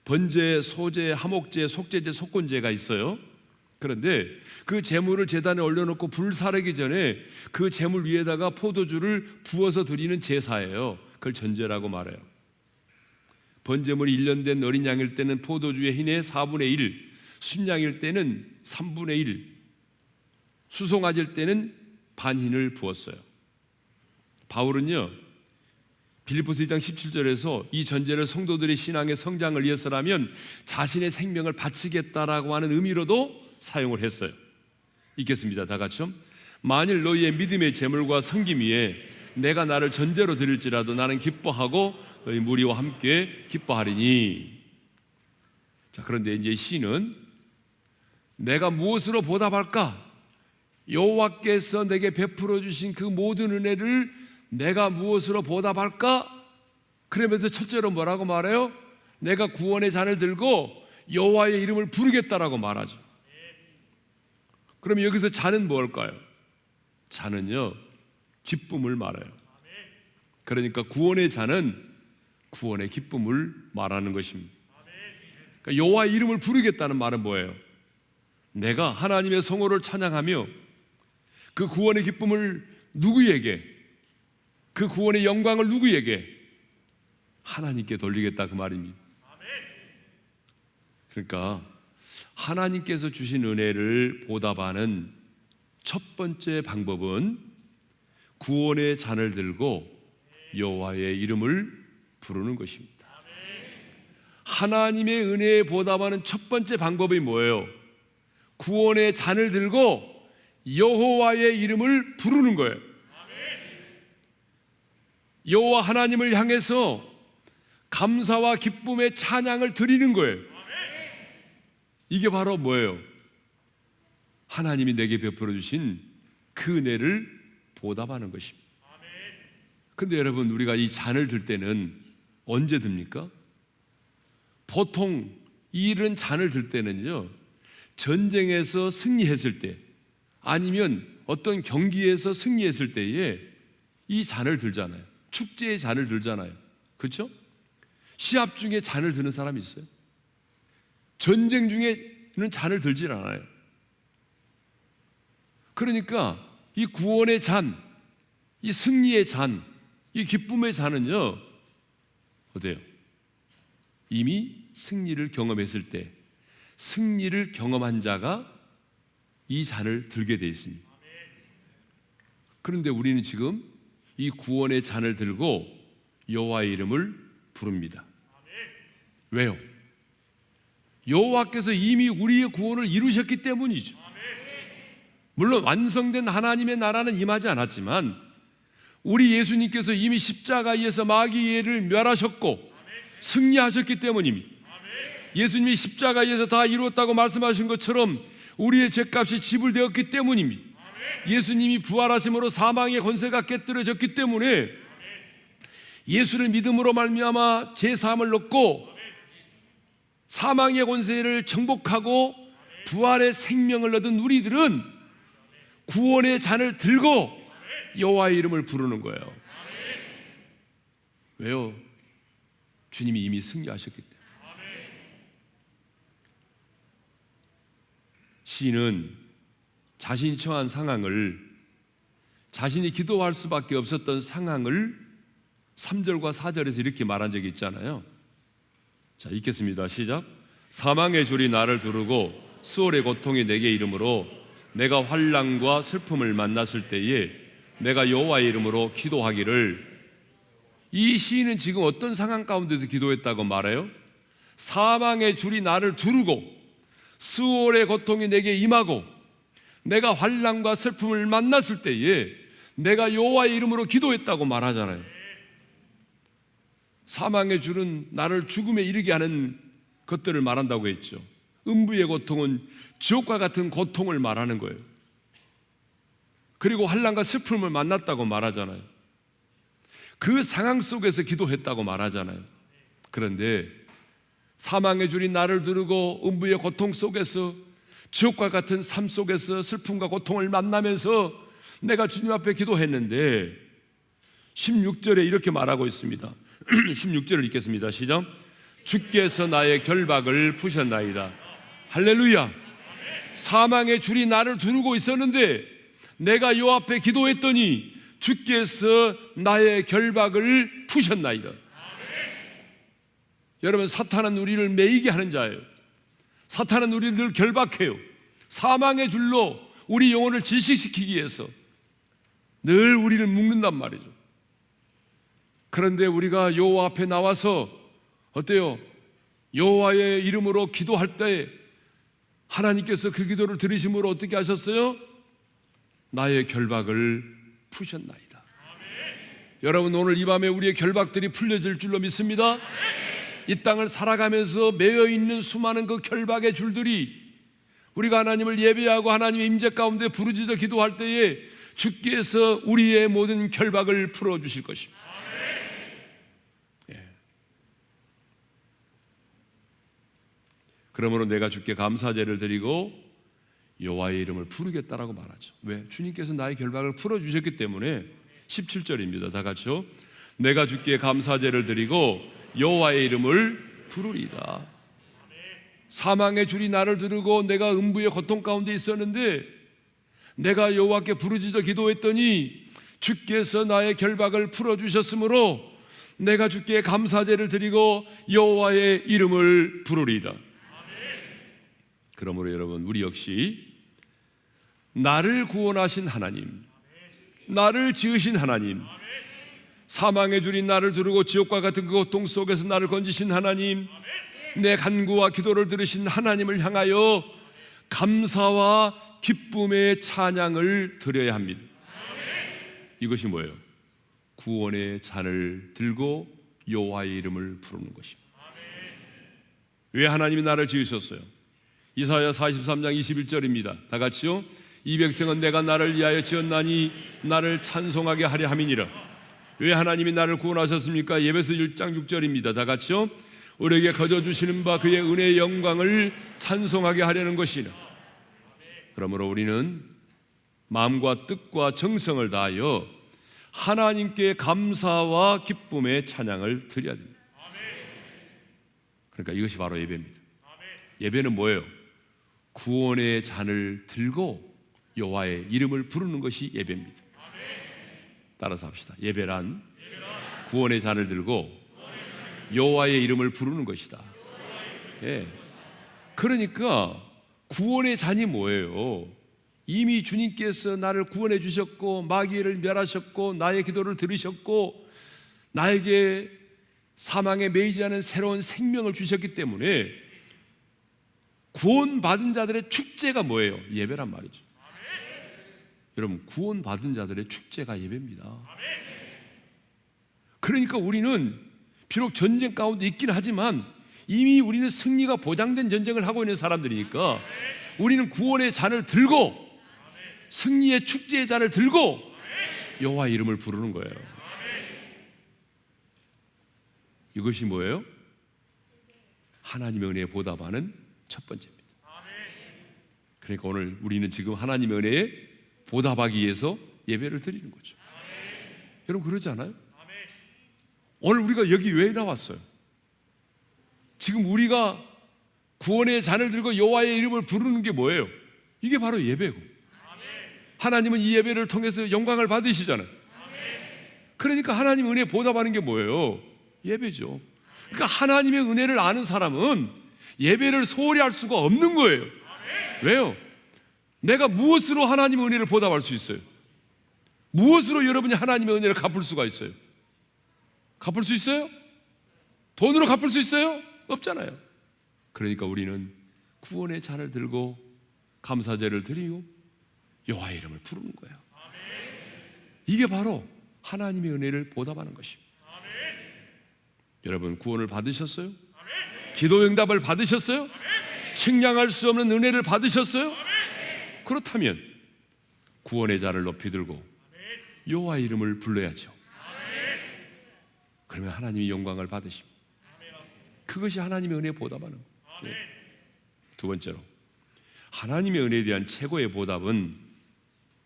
번제, 소제, 하목제, 속제제, 속건제가 있어요. 그런데 그 제물을 제단에 올려놓고 불 사르기 전에 그 제물 위에다가 포도주를 부어서 드리는 제사예요. 그걸 전제라고 말해요. 번제물이 1년 된 어린 양일 때는 포도주의 흰의 4분의 1, 순양일 때는 3분의 1, 수송아지일 때는 반흰을 부었어요. 바울은요, 빌립보서 2장 17절에서 이 전제를 성도들의 신앙의 성장을 위해서라면 자신의 생명을 바치겠다라고 하는 의미로도 사용을 했어요. 읽겠습니다. 다 같이요. 만일 너희의 믿음의 제물과 섬김 위에 내가 나를 전제로 드릴지라도 나는 기뻐하고 너희 무리와 함께 기뻐하리니. 자, 그런데 이제 시는 내가 무엇으로 보답할까? 여호와께서 내게 베풀어 주신 그 모든 은혜를 내가 무엇으로 보답할까? 그러면서 첫째로 뭐라고 말해요? 내가 구원의 잔을 들고 여호와의 이름을 부르겠다라고 말하죠. 그럼 여기서 잔은 뭘까요? 잔은요, 기쁨을 말해요. 그러니까 구원의 잔은 구원의 기쁨을 말하는 것입니다. 그러니까 여호와의 이름을 부르겠다는 말은 뭐예요? 내가 하나님의 성호를 찬양하며 그 구원의 기쁨을 누구에게, 그 구원의 영광을 누구에게? 하나님께 돌리겠다 그 말입니다. 그러니까 하나님께서 주신 은혜를 보답하는 첫 번째 방법은 구원의 잔을 들고 여호와의 이름을 부르는 것입니다. 하나님의 은혜에 보답하는 첫 번째 방법이 뭐예요? 구원의 잔을 들고 여호와의 이름을 부르는 거예요. 여호와 하나님을 향해서 감사와 기쁨의 찬양을 드리는 거예요. 이게 바로 뭐예요? 하나님이 내게 베풀어 주신 그 은혜를 보답하는 것입니다. 근데 여러분, 우리가 이 잔을 들 때는 언제 듭니까? 보통 이런 잔을 들 때는요, 전쟁에서 승리했을 때, 아니면 어떤 경기에서 승리했을 때에 이 잔을 들잖아요. 축제의 잔을 들잖아요. 그렇죠? 시합 중에 잔을 드는 사람이 있어요? 전쟁 중에는 잔을 들질 않아요. 그러니까 이 구원의 잔, 이 승리의 잔, 이 기쁨의 잔은요, 어때요? 이미 승리를 경험했을 때, 승리를 경험한 자가 이 잔을 들게 되어 있습니다. 그런데 우리는 지금 이 구원의 잔을 들고 여호와의 이름을 부릅니다. 왜요? 여호와께서 이미 우리의 구원을 이루셨기 때문이죠. 물론 완성된 하나님의 나라는 임하지 않았지만 우리 예수님께서 이미 십자가에서 마귀를 멸하셨고 승리하셨기 때문입니다. 예수님이 십자가에서 다 이루었다고 말씀하신 것처럼 우리의 죄값이 지불되었기 때문입니다. 예수님이 부활하심으로 사망의 권세가 깨뜨려졌기 때문에 예수를 믿음으로 말미암아 죄 사함을 얻고 사망의 권세를 정복하고 부활의 생명을 얻은 우리들은 구원의 잔을 들고 여호와의 이름을 부르는 거예요. 왜요? 주님이 이미 승리하셨기 때문에. 시인은 자신이 처한 상황을, 자신이 기도할 수밖에 없었던 상황을 3절과 4절에서 이렇게 말한 적이 있잖아요. 자, 읽겠습니다. 시작. 사망의 줄이 나를 두르고 수월의 고통이 내게 이름으로 내가 환난과 슬픔을 만났을 때에 내가 여호와의 이름으로 기도하기를. 이 시인은 지금 어떤 상황 가운데서 기도했다고 말해요? 사망의 줄이 나를 두르고 수월의 고통이 내게 임하고 내가 환난과 슬픔을 만났을 때에 내가 여호와의 이름으로 기도했다고 말하잖아요. 사망의 줄은 나를 죽음에 이르게 하는 것들을 말한다고 했죠. 음부의 고통은 지옥과 같은 고통을 말하는 거예요. 그리고 환난과 슬픔을 만났다고 말하잖아요. 그 상황 속에서 기도했다고 말하잖아요. 그런데 사망의 줄이 나를 두르고 음부의 고통 속에서 지옥과 같은 삶 속에서 슬픔과 고통을 만나면서 내가 주님 앞에 기도했는데 16절에 이렇게 말하고 있습니다. 16절을 읽겠습니다. 시작. 주께서 나의 결박을 푸셨나이다. 할렐루야. 사망의 줄이 나를 두르고 있었는데 내가 요 앞에 기도했더니 주께서 나의 결박을 푸셨나이다. 여러분, 사탄은 우리를 매이게 하는 자예요. 사탄은 우리를 늘 결박해요. 사망의 줄로 우리 영혼을 질식시키기 위해서 늘 우리를 묶는단 말이죠. 그런데 우리가 여호와 앞에 나와서 어때요? 여호와의 이름으로 기도할 때 하나님께서 그 기도를 들으심으로 어떻게 하셨어요? 나의 결박을 푸셨나이다. 여러분, 오늘 이 밤에 우리의 결박들이 풀려질 줄로 믿습니다. 이 땅을 살아가면서 매여 있는 수많은 그 결박의 줄들이 우리가 하나님을 예배하고 하나님의 임재 가운데 부르짖어 기도할 때에 주께서 우리의 모든 결박을 풀어주실 것입니다. 예. 그러므로 내가 주께 감사제를 드리고 여호와의 이름을 부르겠다라고 말하죠. 왜? 주님께서 나의 결박을 풀어주셨기 때문에. 17절입니다. 다 같이요. 내가 주께 감사제를 드리고 여호와의 이름을 부르리다. 사망의 줄이 나를 두르고 내가 음부의 고통 가운데 있었는데 내가 여호와께 부르짖어 기도했더니 주께서 나의 결박을 풀어주셨으므로 내가 주께 감사제를 드리고 여호와의 이름을 부르리다. 그러므로 여러분, 우리 역시 나를 구원하신 하나님, 나를 지으신 하나님, 사망의 줄이 나를 두르고 지옥과 같은 그 고통 속에서 나를 건지신 하나님, 내 간구와 기도를 들으신 하나님을 향하여 감사와 기쁨의 찬양을 드려야 합니다. 이것이 뭐예요? 구원의 잔을 들고 여호와의 이름을 부르는 것입니다. 왜 하나님이 나를 지으셨어요? 이사야 43장 21절입니다. 다 같이요. 이 백성은 내가 나를 위하여 지었나니 나를 찬송하게 하려 함이니라. 왜 하나님이 나를 구원하셨습니까? 에베소 1장 6절입니다. 다 같이요. 우리에게 거저주시는 바 그의 은혜의 영광을 찬송하게 하려는 것이라. 그러므로 우리는 마음과 뜻과 정성을 다하여 하나님께 감사와 기쁨의 찬양을 드려야 됩니다. 그러니까 이것이 바로 예배입니다. 예배는 뭐예요? 구원의 잔을 들고 여호와의 이름을 부르는 것이 예배입니다. 따라서 합시다. 예배란 구원의 잔을 들고 여호와의 이름을 부르는 것이다. 예. 그러니까 구원의 잔이 뭐예요? 이미 주님께서 나를 구원해 주셨고 마귀를 멸하셨고 나의 기도를 들으셨고 나에게 사망에 매이지 않은 새로운 생명을 주셨기 때문에 구원받은 자들의 축제가 뭐예요? 예배란 말이죠. 여러분, 구원받은 자들의 축제가 예배입니다. 그러니까 우리는 비록 전쟁 가운데 있긴 하지만 이미 우리는 승리가 보장된 전쟁을 하고 있는 사람들이니까 우리는 구원의 잔을 들고 승리의 축제의 잔을 들고 여호와의 이름을 부르는 거예요. 이것이 뭐예요? 하나님의 은혜에 보답하는 첫 번째입니다. 그러니까 오늘 우리는 지금 하나님의 은혜에 보답하기 위해서 예배를 드리는 거죠. 여러분, 그러지 않아요? 오늘 우리가 여기 왜 나왔어요? 지금 우리가 구원의 잔을 들고 여호와의 이름을 부르는 게 뭐예요? 이게 바로 예배고, 하나님은 이 예배를 통해서 영광을 받으시잖아요. 그러니까 하나님의 은혜에 보답하는 게 뭐예요? 예배죠. 그러니까 하나님의 은혜를 아는 사람은 예배를 소홀히 할 수가 없는 거예요. 왜요? 내가 무엇으로 하나님의 은혜를 보답할 수 있어요? 무엇으로 여러분이 하나님의 은혜를 갚을 수가 있어요? 갚을 수 있어요? 돈으로 갚을 수 있어요? 없잖아요. 그러니까 우리는 구원의 잔을 들고 감사제를 드리고 여호와의 이름을 부르는 거예요. 이게 바로 하나님의 은혜를 보답하는 것입니다. 여러분, 구원을 받으셨어요? 기도 응답을 받으셨어요? 측량할 수 없는 은혜를 받으셨어요? 그렇다면 구원의 잔을 높이 들고 여호와의 이름을 불러야죠. 그러면 하나님이 영광을 받으십니다. 그것이 하나님의 은혜에 보답하는 거예요. 두 번째로, 하나님의 은혜에 대한 최고의 보답은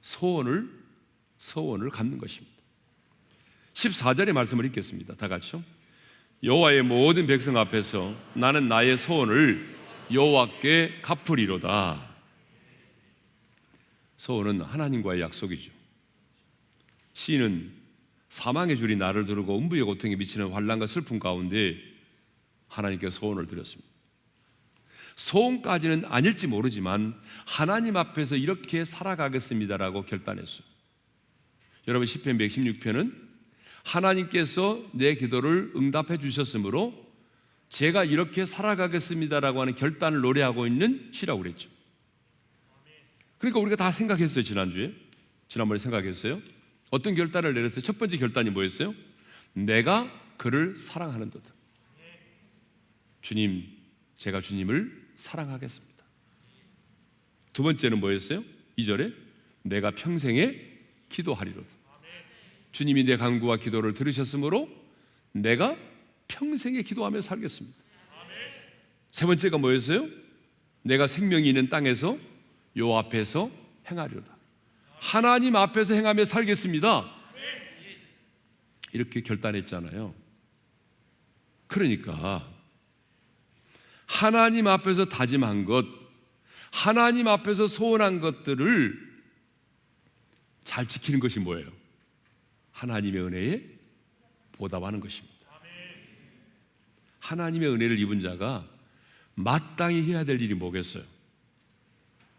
소원을 갖는 것입니다. 14절의 말씀을 읽겠습니다. 다 같이요. 여호와의 모든 백성 앞에서 나는 나의 소원을 여호와께 갚으리로다. 소원은 하나님과의 약속이죠. 시인은 사망의 줄이 나를 두르고 음부의 고통에 미치는 환난과 슬픔 가운데 하나님께 소원을 드렸습니다. 소원까지는 아닐지 모르지만 하나님 앞에서 이렇게 살아가겠습니다라고 결단했어요. 여러분, 시편 116편은 하나님께서 내 기도를 응답해 주셨으므로 제가 이렇게 살아가겠습니다라고 하는 결단을 노래하고 있는 시라고 그랬죠. 그러니까 우리가 다 생각했어요. 지난번에 생각했어요. 어떤 결단을 내렸어요? 첫 번째 결단이 뭐였어요? 내가 그를 사랑하는도다. 주님, 제가 주님을 사랑하겠습니다. 두 번째는 뭐였어요? 2절에 내가 평생에 기도하리로다. 주님이 내 간구와 기도를 들으셨으므로 내가 평생에 기도하며 살겠습니다. 세 번째가 뭐였어요? 내가 생명이 있는 땅에서 요 앞에서 행하리로다. 하나님 앞에서 행하며 살겠습니다. 이렇게 결단했잖아요. 그러니까 하나님 앞에서 다짐한 것, 하나님 앞에서 소원한 것들을 잘 지키는 것이 뭐예요? 하나님의 은혜에 보답하는 것입니다. 하나님의 은혜를 입은 자가 마땅히 해야 될 일이 뭐겠어요?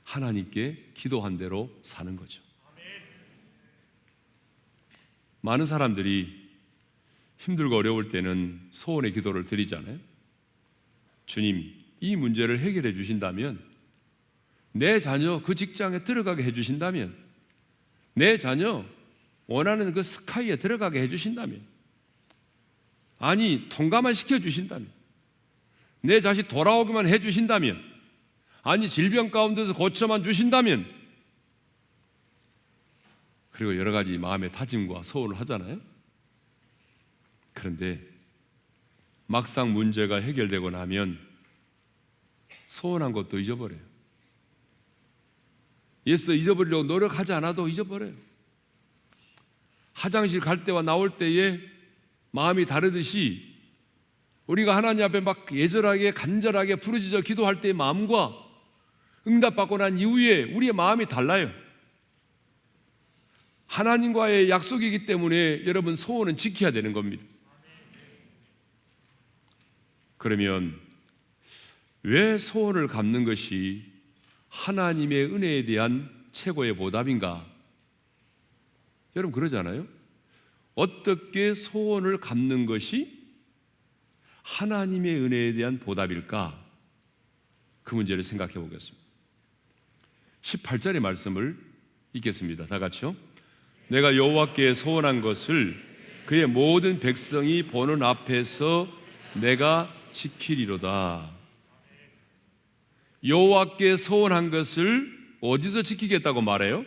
하나님께 기도한 대로 사는 거죠. 많은 사람들이 힘들고 어려울 때는 소원의 기도를 드리잖아요. 주님, 이 문제를 해결해 주신다면, 내 자녀 그 직장에 들어가게 해 주신다면, 내 자녀 원하는 그 스카이에 들어가게 해 주신다면, 아니 통과만 시켜 주신다면, 내 자식 돌아오기만 해 주신다면, 아니 질병 가운데서 고쳐만 주신다면, 그리고 여러 가지 마음의 다짐과 소원을 하잖아요. 그런데 막상 문제가 해결되고 나면 소원한 것도 잊어버려요. 잊어버리려고 노력하지 않아도 잊어버려요. 화장실 갈 때와 나올 때에 마음이 다르듯이 우리가 하나님 앞에 막 예절하게 간절하게 부르짖어 기도할 때의 마음과 응답받고 난 이후에 우리의 마음이 달라요. 하나님과의 약속이기 때문에 여러분, 소원은 지켜야 되는 겁니다. 그러면 왜 소원을 갚는 것이 하나님의 은혜에 대한 최고의 보답인가? 여러분, 그러잖아요. 어떻게 소원을 갚는 것이 하나님의 은혜에 대한 보답일까? 그 문제를 생각해 보겠습니다. 18절의 말씀을 읽겠습니다. 다 같이요. 내가 여호와께 소원한 것을 그의 모든 백성이 보는 앞에서 내가 지키리로다. 여호와께 소원한 것을 어디서 지키겠다고 말해요?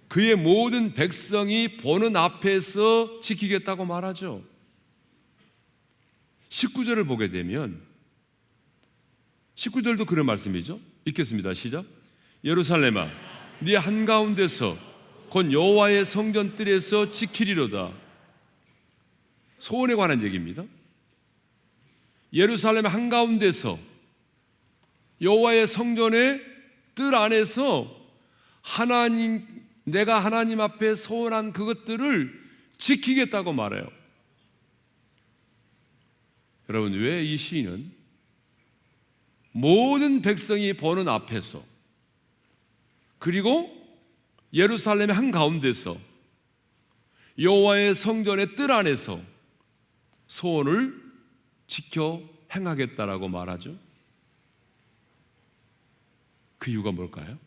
그의 모든 백성이 보는 앞에서 지키겠다고 말하죠. 19절을 보게 되면 19절도 그런 말씀이죠. 읽겠습니다. 시작. 예루살렘아, 네 한가운데서 곧 여호와의 성전 뜰에서 지키리로다. 소원에 관한 얘기입니다. 예루살렘 한가운데서 여호와의 성전의 뜰 안에서 내가 하나님 앞에 소원한 그것들을 지키겠다고 말해요. 여러분, 왜 이 시인은 모든 백성이 보는 앞에서, 그리고 예루살렘의 한가운데서 여호와의 성전의 뜰 안에서 소원을 지켜 행하겠다라고 말하죠? 그 이유가 뭘까요?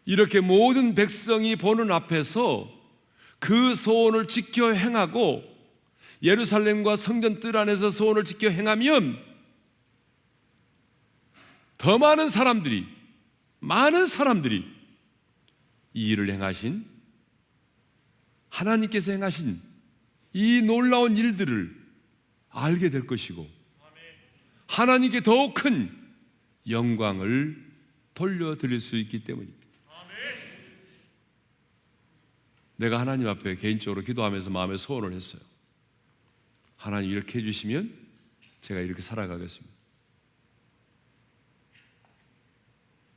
이렇게 모든 백성이 보는 앞에서 그 소원을 지켜 행하고 예루살렘과 성전 뜰 안에서 소원을 지켜 행하면 더 많은 사람들이 이 일을 행하신 하나님께서 행하신 이 놀라운 일들을 알게 될 것이고 하나님께 더욱 큰 영광을 돌려드릴 수 있기 때문입니다. 내가 하나님 앞에 개인적으로 기도하면서 마음의 소원을 했어요. 하나님 이렇게 해주시면 제가 이렇게 살아가겠습니다.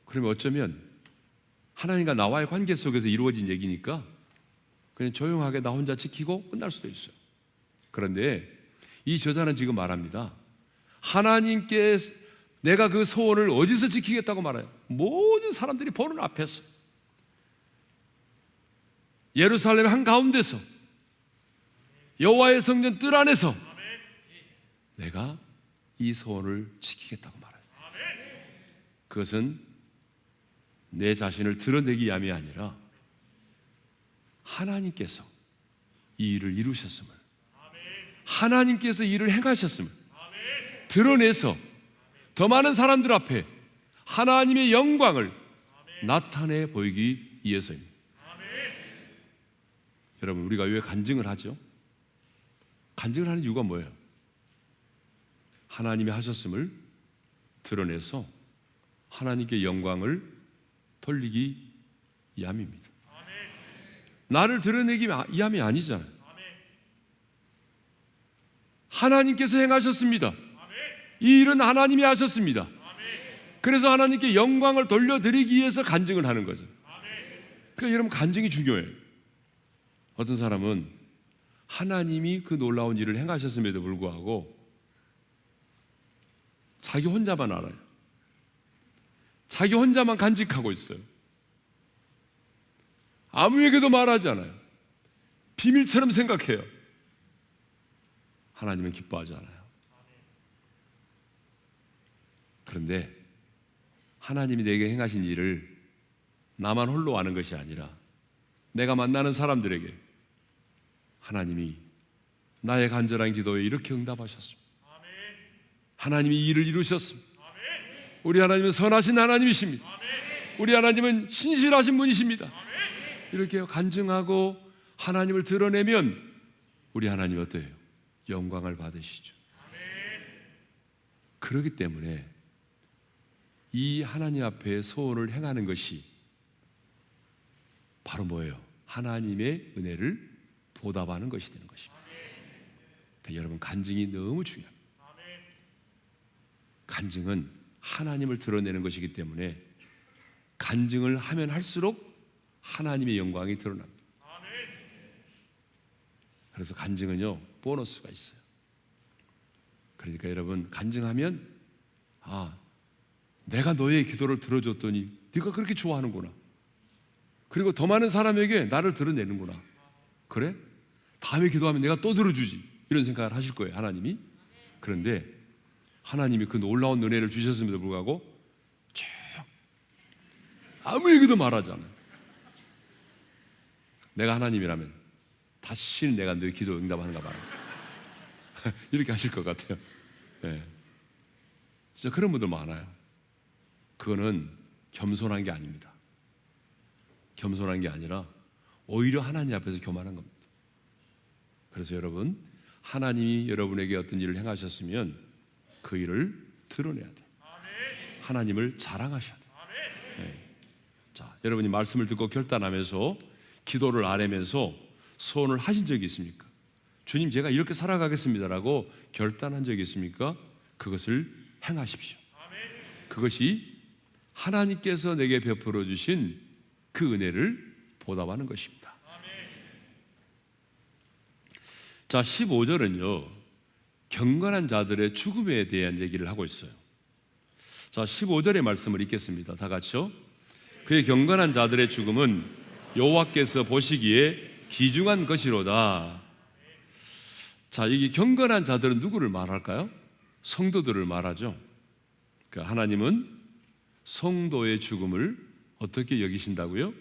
그러면 어쩌면 하나님과 나와의 관계 속에서 이루어진 얘기니까 그냥 조용하게 나 혼자 지키고 끝날 수도 있어요. 그런데 이 저자는 지금 말합니다. 하나님께 내가 그 소원을 어디서 지키겠다고 말해요? 모든 사람들이 보는 앞에서, 예루살렘 한가운데서, 여호와의 성전 뜰 안에서 내가 이 소원을 지키겠다고 말해요. 그것은 내 자신을 드러내기 위함이 아니라 하나님께서 이 일을 이루셨음을, 하나님께서 이 일을 행하셨음을 드러내서 더 많은 사람들 앞에 하나님의 영광을 나타내 보이기 위해서입니다. 여러분, 우리가 왜 간증을 하죠? 간증을 하는 이유가 뭐예요? 하나님이 하셨음을 드러내서 하나님께 영광을 돌리기 위함입니다. 나를 드러내기 위함이 아니잖아요. 하나님께서 행하셨습니다. 이 일은 하나님이 하셨습니다. 그래서 하나님께 영광을 돌려드리기 위해서 간증을 하는 거죠. 그러니까 여러분, 간증이 중요해요. 어떤 사람은 하나님이 그 놀라운 일을 행하셨음에도 불구하고 자기 혼자만 알아요. 자기 혼자만 간직하고 있어요. 아무에게도 말하지 않아요. 비밀처럼 생각해요. 하나님은 기뻐하지 않아요. 그런데 하나님이 내게 행하신 일을 나만 홀로 아는 것이 아니라 내가 만나는 사람들에게 하나님이 나의 간절한 기도에 이렇게 응답하셨습니다. 하나님이 이 일을 이루셨습니다. 우리 하나님은 선하신 하나님이십니다. 우리 하나님은 신실하신 분이십니다. 이렇게 간증하고 하나님을 드러내면 우리 하나님 어때요? 영광을 받으시죠. 그렇기 때문에 이 하나님 앞에 소원을 행하는 것이 바로 뭐예요? 하나님의 은혜를 보답하는 것이 되는 것입니다. 그러니까 여러분, 간증이 너무 중요합니다. 간증은 하나님을 드러내는 것이기 때문에 간증을 하면 할수록 하나님의 영광이 드러납니다. 그래서 간증은요, 보너스가 있어요. 그러니까 여러분, 간증하면 내가 너의 기도를 들어줬더니 네가 그렇게 좋아하는구나. 그리고 더 많은 사람에게 나를 드러내는구나. 그래? 다음에 기도하면 내가 또 들어주지. 이런 생각을 하실 거예요, 하나님이. 그런데 하나님이 그 놀라운 은혜를 주셨음에도 불구하고 아무에게도 말하지 않아요. 내가 하나님이라면 다시는 내가 너의 기도 응답하는가 봐라. 이렇게 하실 것 같아요. 네. 진짜 그런 분들 많아요. 그거는 겸손한 게 아닙니다. 겸손한 게 아니라 오히려 하나님 앞에서 교만한 겁니다. 그래서 여러분, 하나님이 여러분에게 어떤 일을 행하셨으면 그 일을 드러내야 돼요. 하나님을 자랑하셔야 돼요. 네. 자, 여러분이 말씀을 듣고 결단하면서 기도를 아뢰면서 소원을 하신 적이 있습니까? 주님, 제가 이렇게 살아가겠습니다라고 결단한 적이 있습니까? 그것을 행하십시오. 그것이 하나님께서 내게 베풀어 주신 그 은혜를 보답하는 것입니다. 자, 15절은요, 경건한 자들의 죽음에 대한 얘기를 하고 있어요. 자, 15절의 말씀을 읽겠습니다. 다 같이요. 그의 경건한 자들의 죽음은 여호와께서 보시기에 귀중한 것이로다. 자, 이게 경건한 자들은 누구를 말할까요? 성도들을 말하죠. 그러니까 하나님은 성도의 죽음을 어떻게 여기신다고요?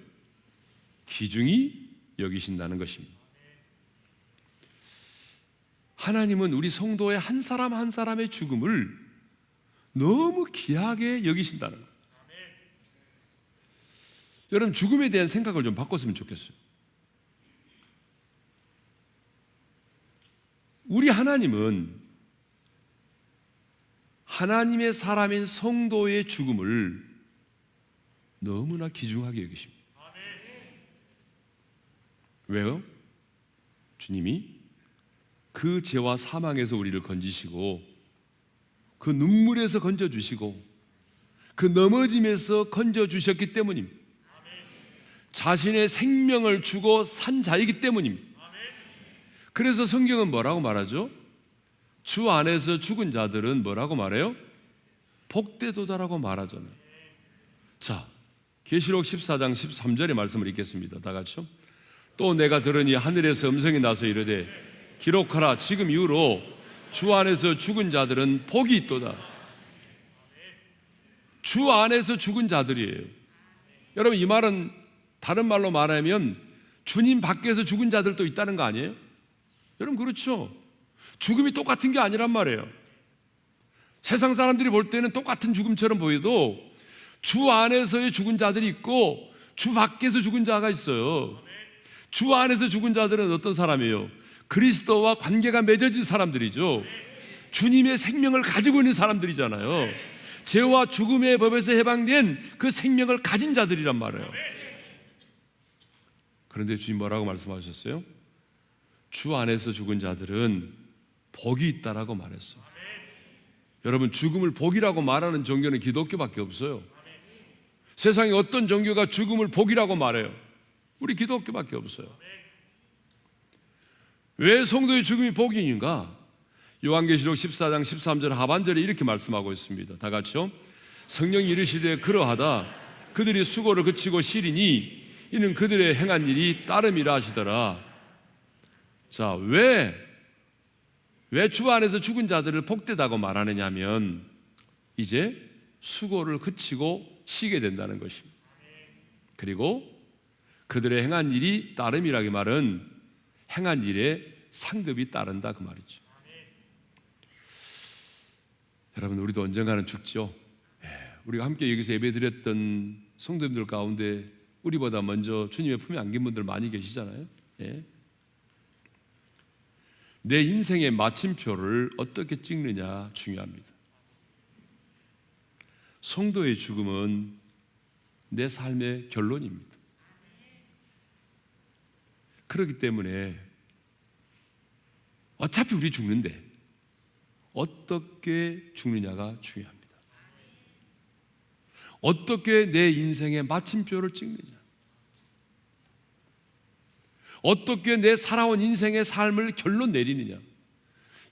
귀중히 여기신다는 것입니다. 하나님은 우리 성도의 한 사람 한 사람의 죽음을 너무 귀하게 여기신다는 거예요. 여러분, 죽음에 대한 생각을 좀 바꿨으면 좋겠어요. 우리 하나님은 하나님의 사람인 성도의 죽음을 너무나 귀중하게 여기십니다. 왜요? 주님이 그 죄와 사망에서 우리를 건지시고 그 눈물에서 건져주시고 그 넘어짐에서 건져주셨기 때문입니다. 자신의 생명을 주고 산 자이기 때문입니다. 그래서 성경은 뭐라고 말하죠? 주 안에서 죽은 자들은 뭐라고 말해요? 복되도다라고 말하잖아요. 자, 계시록 14장 13절의 말씀을 읽겠습니다. 다 같이요. 또 내가 들으니 하늘에서 음성이 나서 이르되 기록하라. 지금 이후로 주 안에서 죽은 자들은 복이 있도다. 주 안에서 죽은 자들이에요. 여러분, 이 말은 다른 말로 말하면 주님 밖에서 죽은 자들도 있다는 거 아니에요? 여러분, 그렇죠? 죽음이 똑같은 게 아니란 말이에요. 세상 사람들이 볼 때는 똑같은 죽음처럼 보여도 주 안에서의 죽은 자들이 있고 주 밖에서 죽은 자가 있어요. 주 안에서 죽은 자들은 어떤 사람이에요? 그리스도와 관계가 맺어진 사람들이죠. 주님의 생명을 가지고 있는 사람들이잖아요. 죄와 죽음의 법에서 해방된 그 생명을 가진 자들이란 말이에요. 그런데 주님 뭐라고 말씀하셨어요? 주 안에서 죽은 자들은 복이 있다라고 말했어요. 여러분, 죽음을 복이라고 말하는 종교는 기독교밖에 없어요. 세상에 어떤 종교가 죽음을 복이라고 말해요? 우리 기독교밖에 없어요. 왜 성도의 죽음이 복인가? 요한계시록 14장 13절 하반절에 이렇게 말씀하고 있습니다. 다 같이요. 성령이 이르시되 그러하다 그들이 수고를 그치고 쉬리니 이는 그들의 행한 일이 따름이라 하시더라. 자, 왜 주 안에서 죽은 자들을 복되다고 말하느냐 하면 이제 수고를 그치고 쉬게 된다는 것입니다. 그리고 그들의 행한 일이 따름이라기 말은 행한 일에 상급이 따른다 그 말이죠. 여러분, 우리도 언젠가는 죽죠. 우리가 함께 여기서 예배드렸던 성도님들 가운데 우리보다 먼저 주님의 품에 안긴 분들 많이 계시잖아요. 내 인생의 마침표를 어떻게 찍느냐 중요합니다. 성도의 죽음은 내 삶의 결론입니다. 그렇기 때문에 어차피 우리 죽는데 어떻게 죽느냐가 중요합니다. 어떻게 내 인생의 마침표를 찍느냐, 어떻게 내 살아온 인생의 삶을 결론 내리느냐.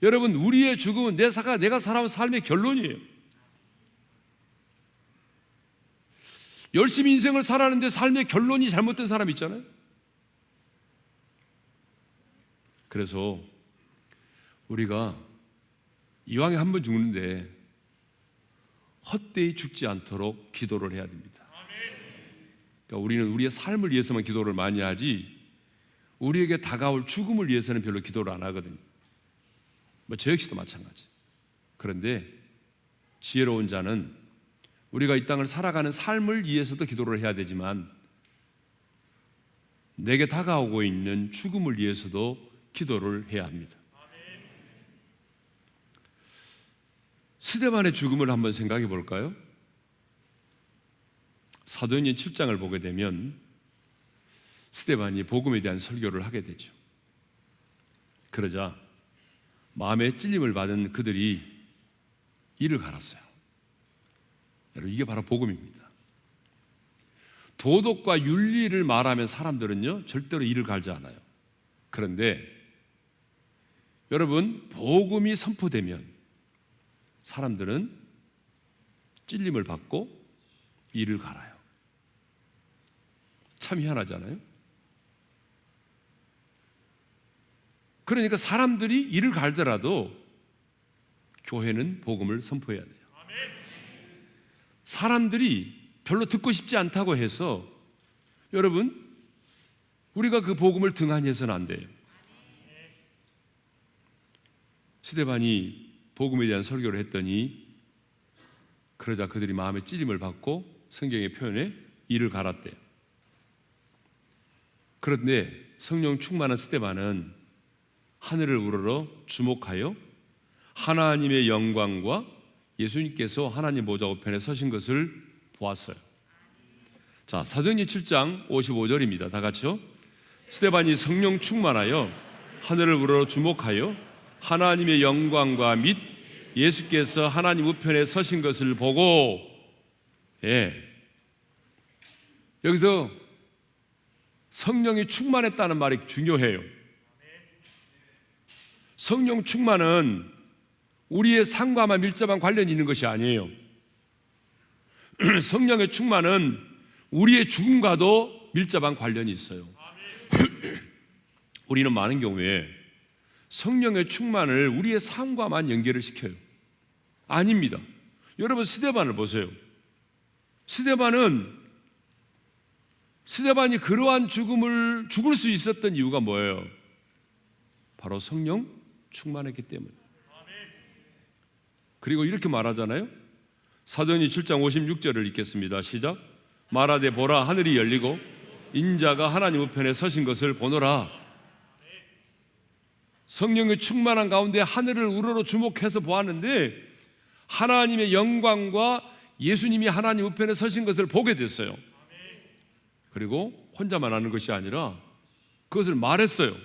여러분, 우리의 죽음은 내가 살아온 삶의 결론이에요. 열심히 인생을 살았는데 삶의 결론이 잘못된 사람 있잖아요. 그래서 우리가 이왕에 한 번 죽는데 헛되이 죽지 않도록 기도를 해야 됩니다. 그러니까 우리는 우리의 삶을 위해서만 기도를 많이 하지 우리에게 다가올 죽음을 위해서는 별로 기도를 안 하거든요. 저 역시도 마찬가지. 그런데 지혜로운 자는 우리가 이 땅을 살아가는 삶을 위해서도 기도를 해야 되지만 내게 다가오고 있는 죽음을 위해서도 기도를 해야 합니다. 스데반의 죽음을 한번 생각해 볼까요? 사도행전 7장을 보게 되면 스데반이 복음에 대한 설교를 하게 되죠. 그러자 마음에 찔림을 받은 그들이 이를 갈았어요. 여러분, 이게 바로 복음입니다. 도덕과 윤리를 말하면 사람들은요 절대로 이를 갈지 않아요. 그런데 여러분, 복음이 선포되면 사람들은 찔림을 받고 이를 갈아요. 참 희한하잖아요. 그러니까 사람들이 이를 갈더라도 교회는 복음을 선포해야 돼요. 사람들이 별로 듣고 싶지 않다고 해서 여러분, 우리가 그 복음을 등한히 해서는 안 돼요. 스데반이 복음에 대한 설교를 했더니 그러자 그들이 마음에 찔림을 받고 성경의 표현에 이를 갈았대요. 그런데 성령 충만한 스데반은 하늘을 우러러 주목하여 하나님의 영광과 예수님께서 하나님 보좌 우편에 서신 것을 보았어요. 자, 사도행전 7장 55절입니다. 다 같이요. 스데반이 성령 충만하여 하늘을 우러러 주목하여 하나님의 영광과 및 예수께서 하나님 우편에 서신 것을 보고, 여기서 성령이 충만했다는 말이 중요해요. 성령 충만은 우리의 삶과만 밀접한 관련이 있는 것이 아니에요. 성령의 충만은 우리의 죽음과도 밀접한 관련이 있어요. 우리는 많은 경우에 성령의 충만을 우리의 삶과만 연결을 시켜요. 아닙니다. 여러분, 스데반을 보세요. 스데반이 그러한 죽을 수 있었던 이유가 뭐예요? 바로 성령 충만했기 때문에. 그리고 이렇게 말하잖아요. 사도행전 7장 56절을 읽겠습니다. 시작. 말하되 보라, 하늘이 열리고 인자가 하나님 우편에 서신 것을 보노라. 성령의 충만한 가운데 하늘을 우러러 주목해서 보았는데 하나님의 영광과 예수님이 하나님 우편에 서신 것을 보게 됐어요. 그리고 혼자만 아는 것이 아니라 그것을 말했어요.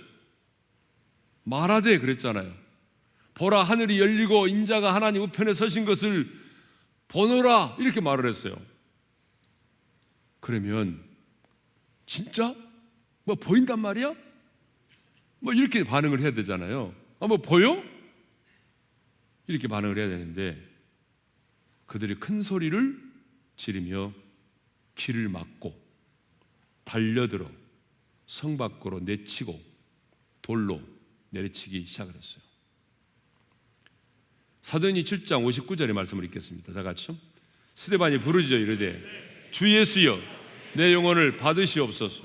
말하되 그랬잖아요. 보라, 하늘이 열리고 인자가 하나님 우편에 서신 것을 보노라, 이렇게 말을 했어요. 그러면 진짜 뭐 보인단 말이야? 뭐 이렇게 반응을 해야 되잖아요. 뭐 보여? 이렇게 반응을 해야 되는데 그들이 큰 소리를 지르며 길을 막고 달려들어 성 밖으로 내치고 돌로 내리치기 시작을 했어요. 사도행전 7장 59절의 말씀을 읽겠습니다. 다 같이요. 스데반이 부르짖어 이르되 주 예수여 내 영혼을 받으시옵소서.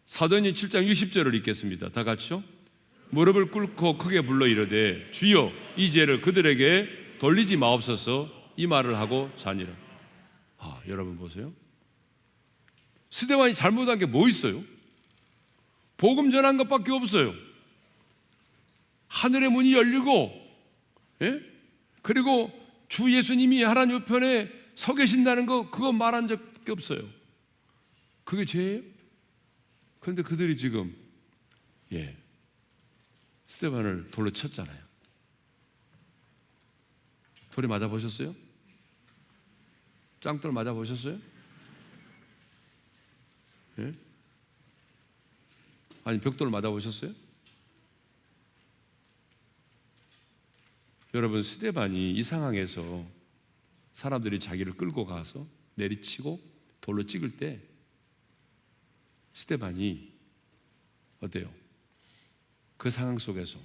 사도행전 7장 60절을 읽겠습니다. 다 같이요. 무릎을 꿇고 크게 불러 이르되 주여 이 죄를 그들에게 돌리지 마옵소서. 이 말을 하고 자니라. 여러분 보세요. 스데반이 잘못한 게 뭐 있어요? 복음 전한 것밖에 없어요. 하늘의 문이 열리고, 그리고 주 예수님이 하나님 우편에 서 계신다는 거, 그거 말한 적이 없어요. 그게 죄예요? 그런데 그들이 지금 스데반을 돌로 쳤잖아요. 돌에 맞아 보셨어요? 짱돌 맞아 보셨어요? 아니 벽돌 맞아 보셨어요? 여러분, 스데반이 이 상황에서 사람들이 자기를 끌고 가서 내리치고 돌로 찍을 때 스데반이 어때요? 그 상황 속에서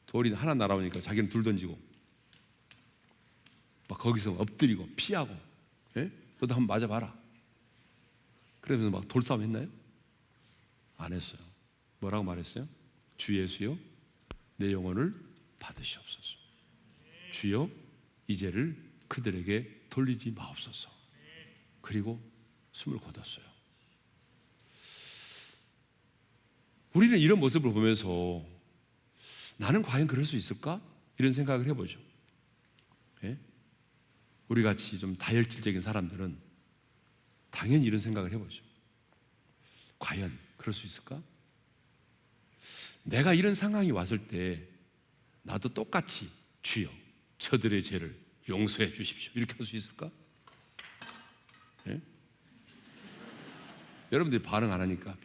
돌이 하나 날아오니까 자기는 둘 던지고 막 거기서 엎드리고 피하고, 너도 한번 맞아봐라. 그러면서 막 돌싸움 했나요? 안 했어요. 뭐라고 말했어요? 주 예수여 내 영혼을 받으시옵소서. 주여 이 죄를 그들에게 돌리지 마옵소서. 그리고 숨을 거뒀어요. 우리는 이런 모습을 보면서 나는 과연 그럴 수 있을까? 이런 생각을 해보죠. 우리 같이 좀 다혈질적인 사람들은 당연히 이런 생각을 해보죠. 과연 그럴 수 있을까? 내가 이런 상황이 왔을 때 나도 똑같이 주여 저들의 죄를 용서해 주십시오 이렇게 할 수 있을까? 여러분들이 반응 안 하니까.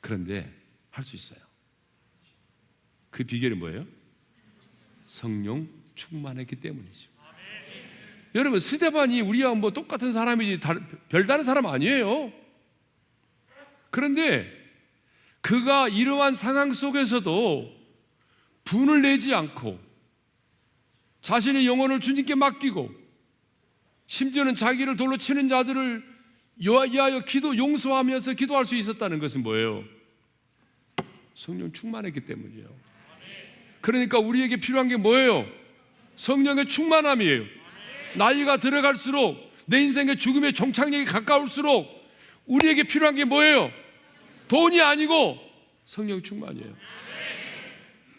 그런데 할 수 있어요. 그 비결이 뭐예요? 성령 충만했기 때문이죠. 여러분, 스데반이 우리와 뭐 똑같은 사람이지 별다른 사람 아니에요. 그런데 그가 이러한 상황 속에서도 분을 내지 않고 자신의 영혼을 주님께 맡기고 심지어는 자기를 돌로 치는 자들을 위하여 용서하면서 기도할 수 있었다는 것은 뭐예요? 성령 충만했기 때문이에요. 그러니까 우리에게 필요한 게 뭐예요? 성령의 충만함이에요. 나이가 들어갈수록 내 인생의 죽음의 종착역이 가까울수록 우리에게 필요한 게 뭐예요? 돈이 아니고 성령 충만이에요.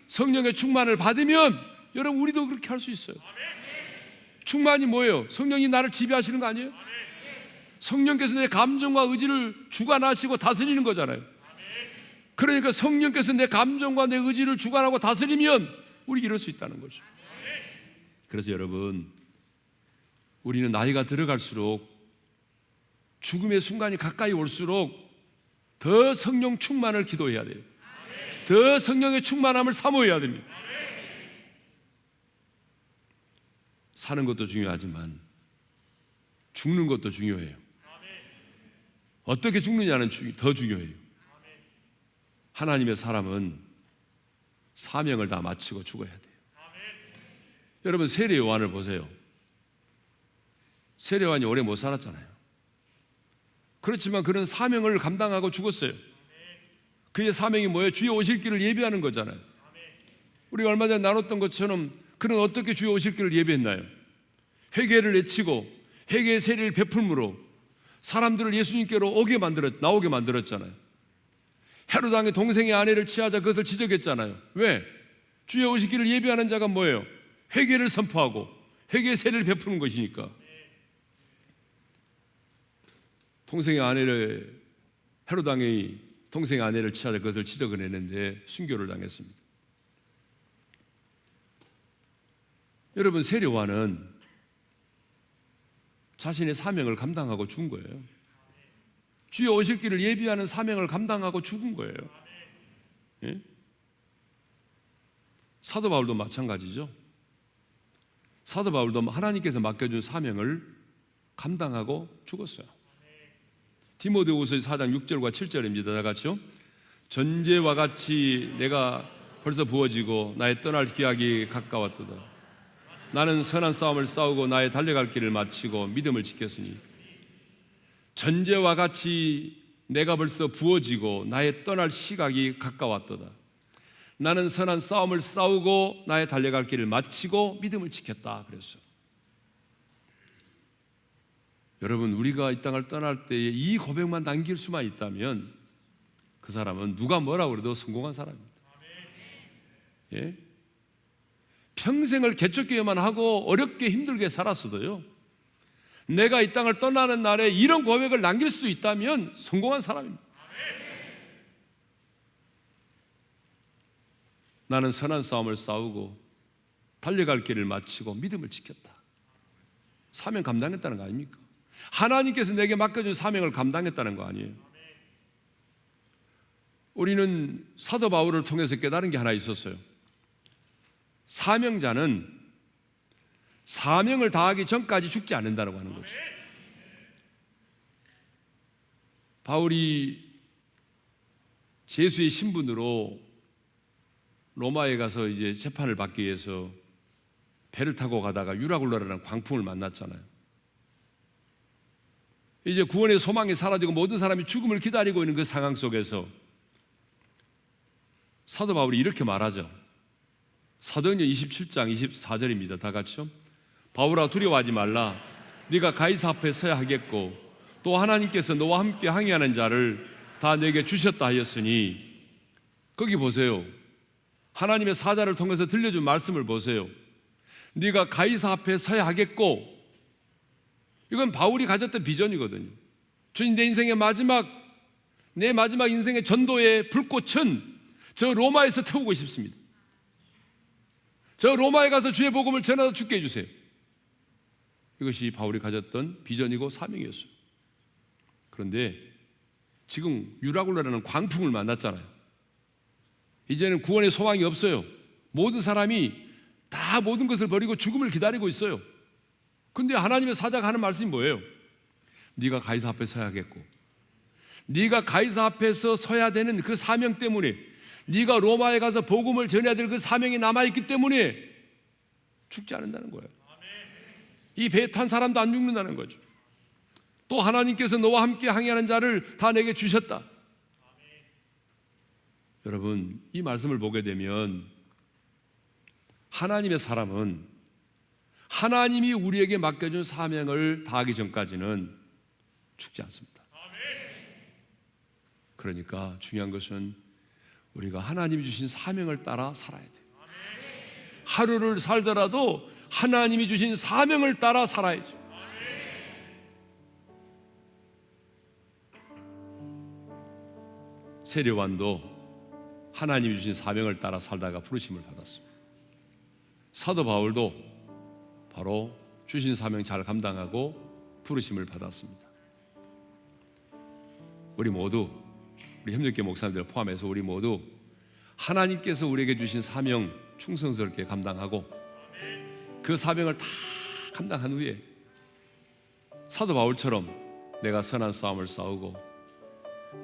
성령의 충만을 받으면 여러분 우리도 그렇게 할 수 있어요. 충만이 뭐예요? 성령이 나를 지배하시는 거 아니에요? 성령께서 내 감정과 의지를 주관하시고 다스리는 거잖아요. 그러니까 성령께서 내 감정과 내 의지를 주관하고 다스리면 우리 이럴 수 있다는 거죠. 그래서 여러분, 우리는 나이가 들어갈수록, 죽음의 순간이 가까이 올수록 더 성령 충만을 기도해야 돼요. 더 성령의 충만함을 사모해야 됩니다. 사는 것도 중요하지만 죽는 것도 중요해요. 어떻게 죽느냐는 더 중요해요. 하나님의 사람은 사명을 다 마치고 죽어야 돼요. 여러분, 세례 요한을 보세요. 세례 요한이 오래 못 살았잖아요. 그렇지만 그는 사명을 감당하고 죽었어요. 그의 사명이 뭐예요? 주의 오실 길을 예비하는 거잖아요. 우리가 얼마 전에 나눴던 것처럼 그는 어떻게 주의 오실 길을 예비했나요? 회개를 외치고 회개의 세례를 베풀므로 사람들을 예수님께로 나오게 만들었잖아요. 헤롯 왕의 동생의 아내를 취하자 그것을 지적했잖아요. 왜? 주의 오실 길을 예비하는 자가 뭐예요? 회개를 선포하고 회개의 세례를 베푸는 것이니까. 헤롯 왕이 동생의 아내를 취하자 그것을 지적을 했는데 순교를 당했습니다. 여러분, 세례 요한은 자신의 사명을 감당하고 죽은 거예요. 주의 오실 길을 예비하는 사명을 감당하고 죽은 거예요. 예? 사도 바울도 마찬가지죠. 사도 바울도 하나님께서 맡겨준 사명을 감당하고 죽었어요. 디모데후서 4장 6절과 7절입니다. 다 같이요. 전제와 같이 내가 벌써 부어지고 나의 떠날 기약이 가까웠도다. 나는 선한 싸움을 싸우고 나의 달려갈 길을 마치고 믿음을 지켰으니. 전제와 같이 내가 벌써 부어지고 나의 떠날 시각이 가까웠도다. 나는 선한 싸움을 싸우고 나의 달려갈 길을 마치고 믿음을 지켰다 그랬어요. 여러분, 우리가 이 땅을 떠날 때에 이 고백만 남길 수만 있다면 그 사람은 누가 뭐라고 그래도 성공한 사람입니다. 예? 평생을 개척교회만 하고 어렵게 힘들게 살았어도요, 내가 이 땅을 떠나는 날에 이런 고백을 남길 수 있다면 성공한 사람입니다. 나는 선한 싸움을 싸우고 달려갈 길을 마치고 믿음을 지켰다. 사명 감당했다는 거 아닙니까? 하나님께서 내게 맡겨준 사명을 감당했다는 거 아니에요? 우리는 사도 바울을 통해서 깨달은 게 하나 있었어요. 사명자는 사명을 다하기 전까지 죽지 않는다고 하는 거죠. 바울이 제수의 신분으로 로마에 가서 이제 재판을 받기 위해서 배를 타고 가다가 유라굴라라는 광풍을 만났잖아요. 이제 구원의 소망이 사라지고 모든 사람이 죽음을 기다리고 있는 그 상황 속에서 사도 바울이 이렇게 말하죠. 사도행전 27장 24절입니다. 다 같이요. 바울아, 두려워하지 말라. 네가 가이사 앞에 서야 하겠고 또 하나님께서 너와 함께 항해하는 자를 다 내게 주셨다 하였으니. 거기 보세요. 하나님의 사자를 통해서 들려준 말씀을 보세요. 네가 가이사 앞에 서야 하겠고, 이건 바울이 가졌던 비전이거든요. 주님, 내 마지막 인생의 전도의 불꽃은 저 로마에서 태우고 싶습니다. 저 로마에 가서 주의 복음을 전하다 죽게 해주세요. 이것이 바울이 가졌던 비전이고 사명이었어요. 그런데 지금 유라굴라라는 광풍을 만났잖아요. 이제는 구원의 소망이 없어요. 모든 사람이 다 모든 것을 버리고 죽음을 기다리고 있어요. 근데 하나님의 사자가 하는 말씀이 뭐예요? 네가 가이사 앞에 서야겠고, 네가 가이사 앞에서 서야 되는 그 사명 때문에, 네가 로마에 가서 복음을 전해야 될 그 사명이 남아있기 때문에 죽지 않는다는 거예요. 이 배에 탄 사람도 안 죽는다는 거죠. 또 하나님께서 너와 함께 항해하는 자를 다 내게 주셨다. 여러분, 이 말씀을 보게 되면 하나님의 사람은 하나님이 우리에게 맡겨준 사명을 다하기 전까지는 죽지 않습니다. 그러니까 중요한 것은 우리가 하나님이 주신 사명을 따라 살아야 돼요. 하루를 살더라도 하나님이 주신 사명을 따라 살아야죠. 세례요한도 하나님이 주신 사명을 따라 살다가 부르심을 받았습니다. 사도 바울도 바로 주신 사명 잘 감당하고 부르심을 받았습니다. 우리 모두, 우리 협력교 목사님들 포함해서 우리 모두 하나님께서 우리에게 주신 사명 충성스럽게 감당하고 그 사명을 다 감당한 후에 사도 바울처럼 내가 선한 싸움을 싸우고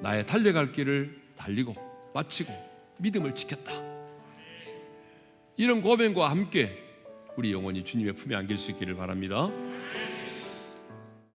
나의 달려갈 길을 달리고 마치고 믿음을 지켰다, 이런 고백과 함께 우리 영혼이 주님의 품에 안길 수 있기를 바랍니다.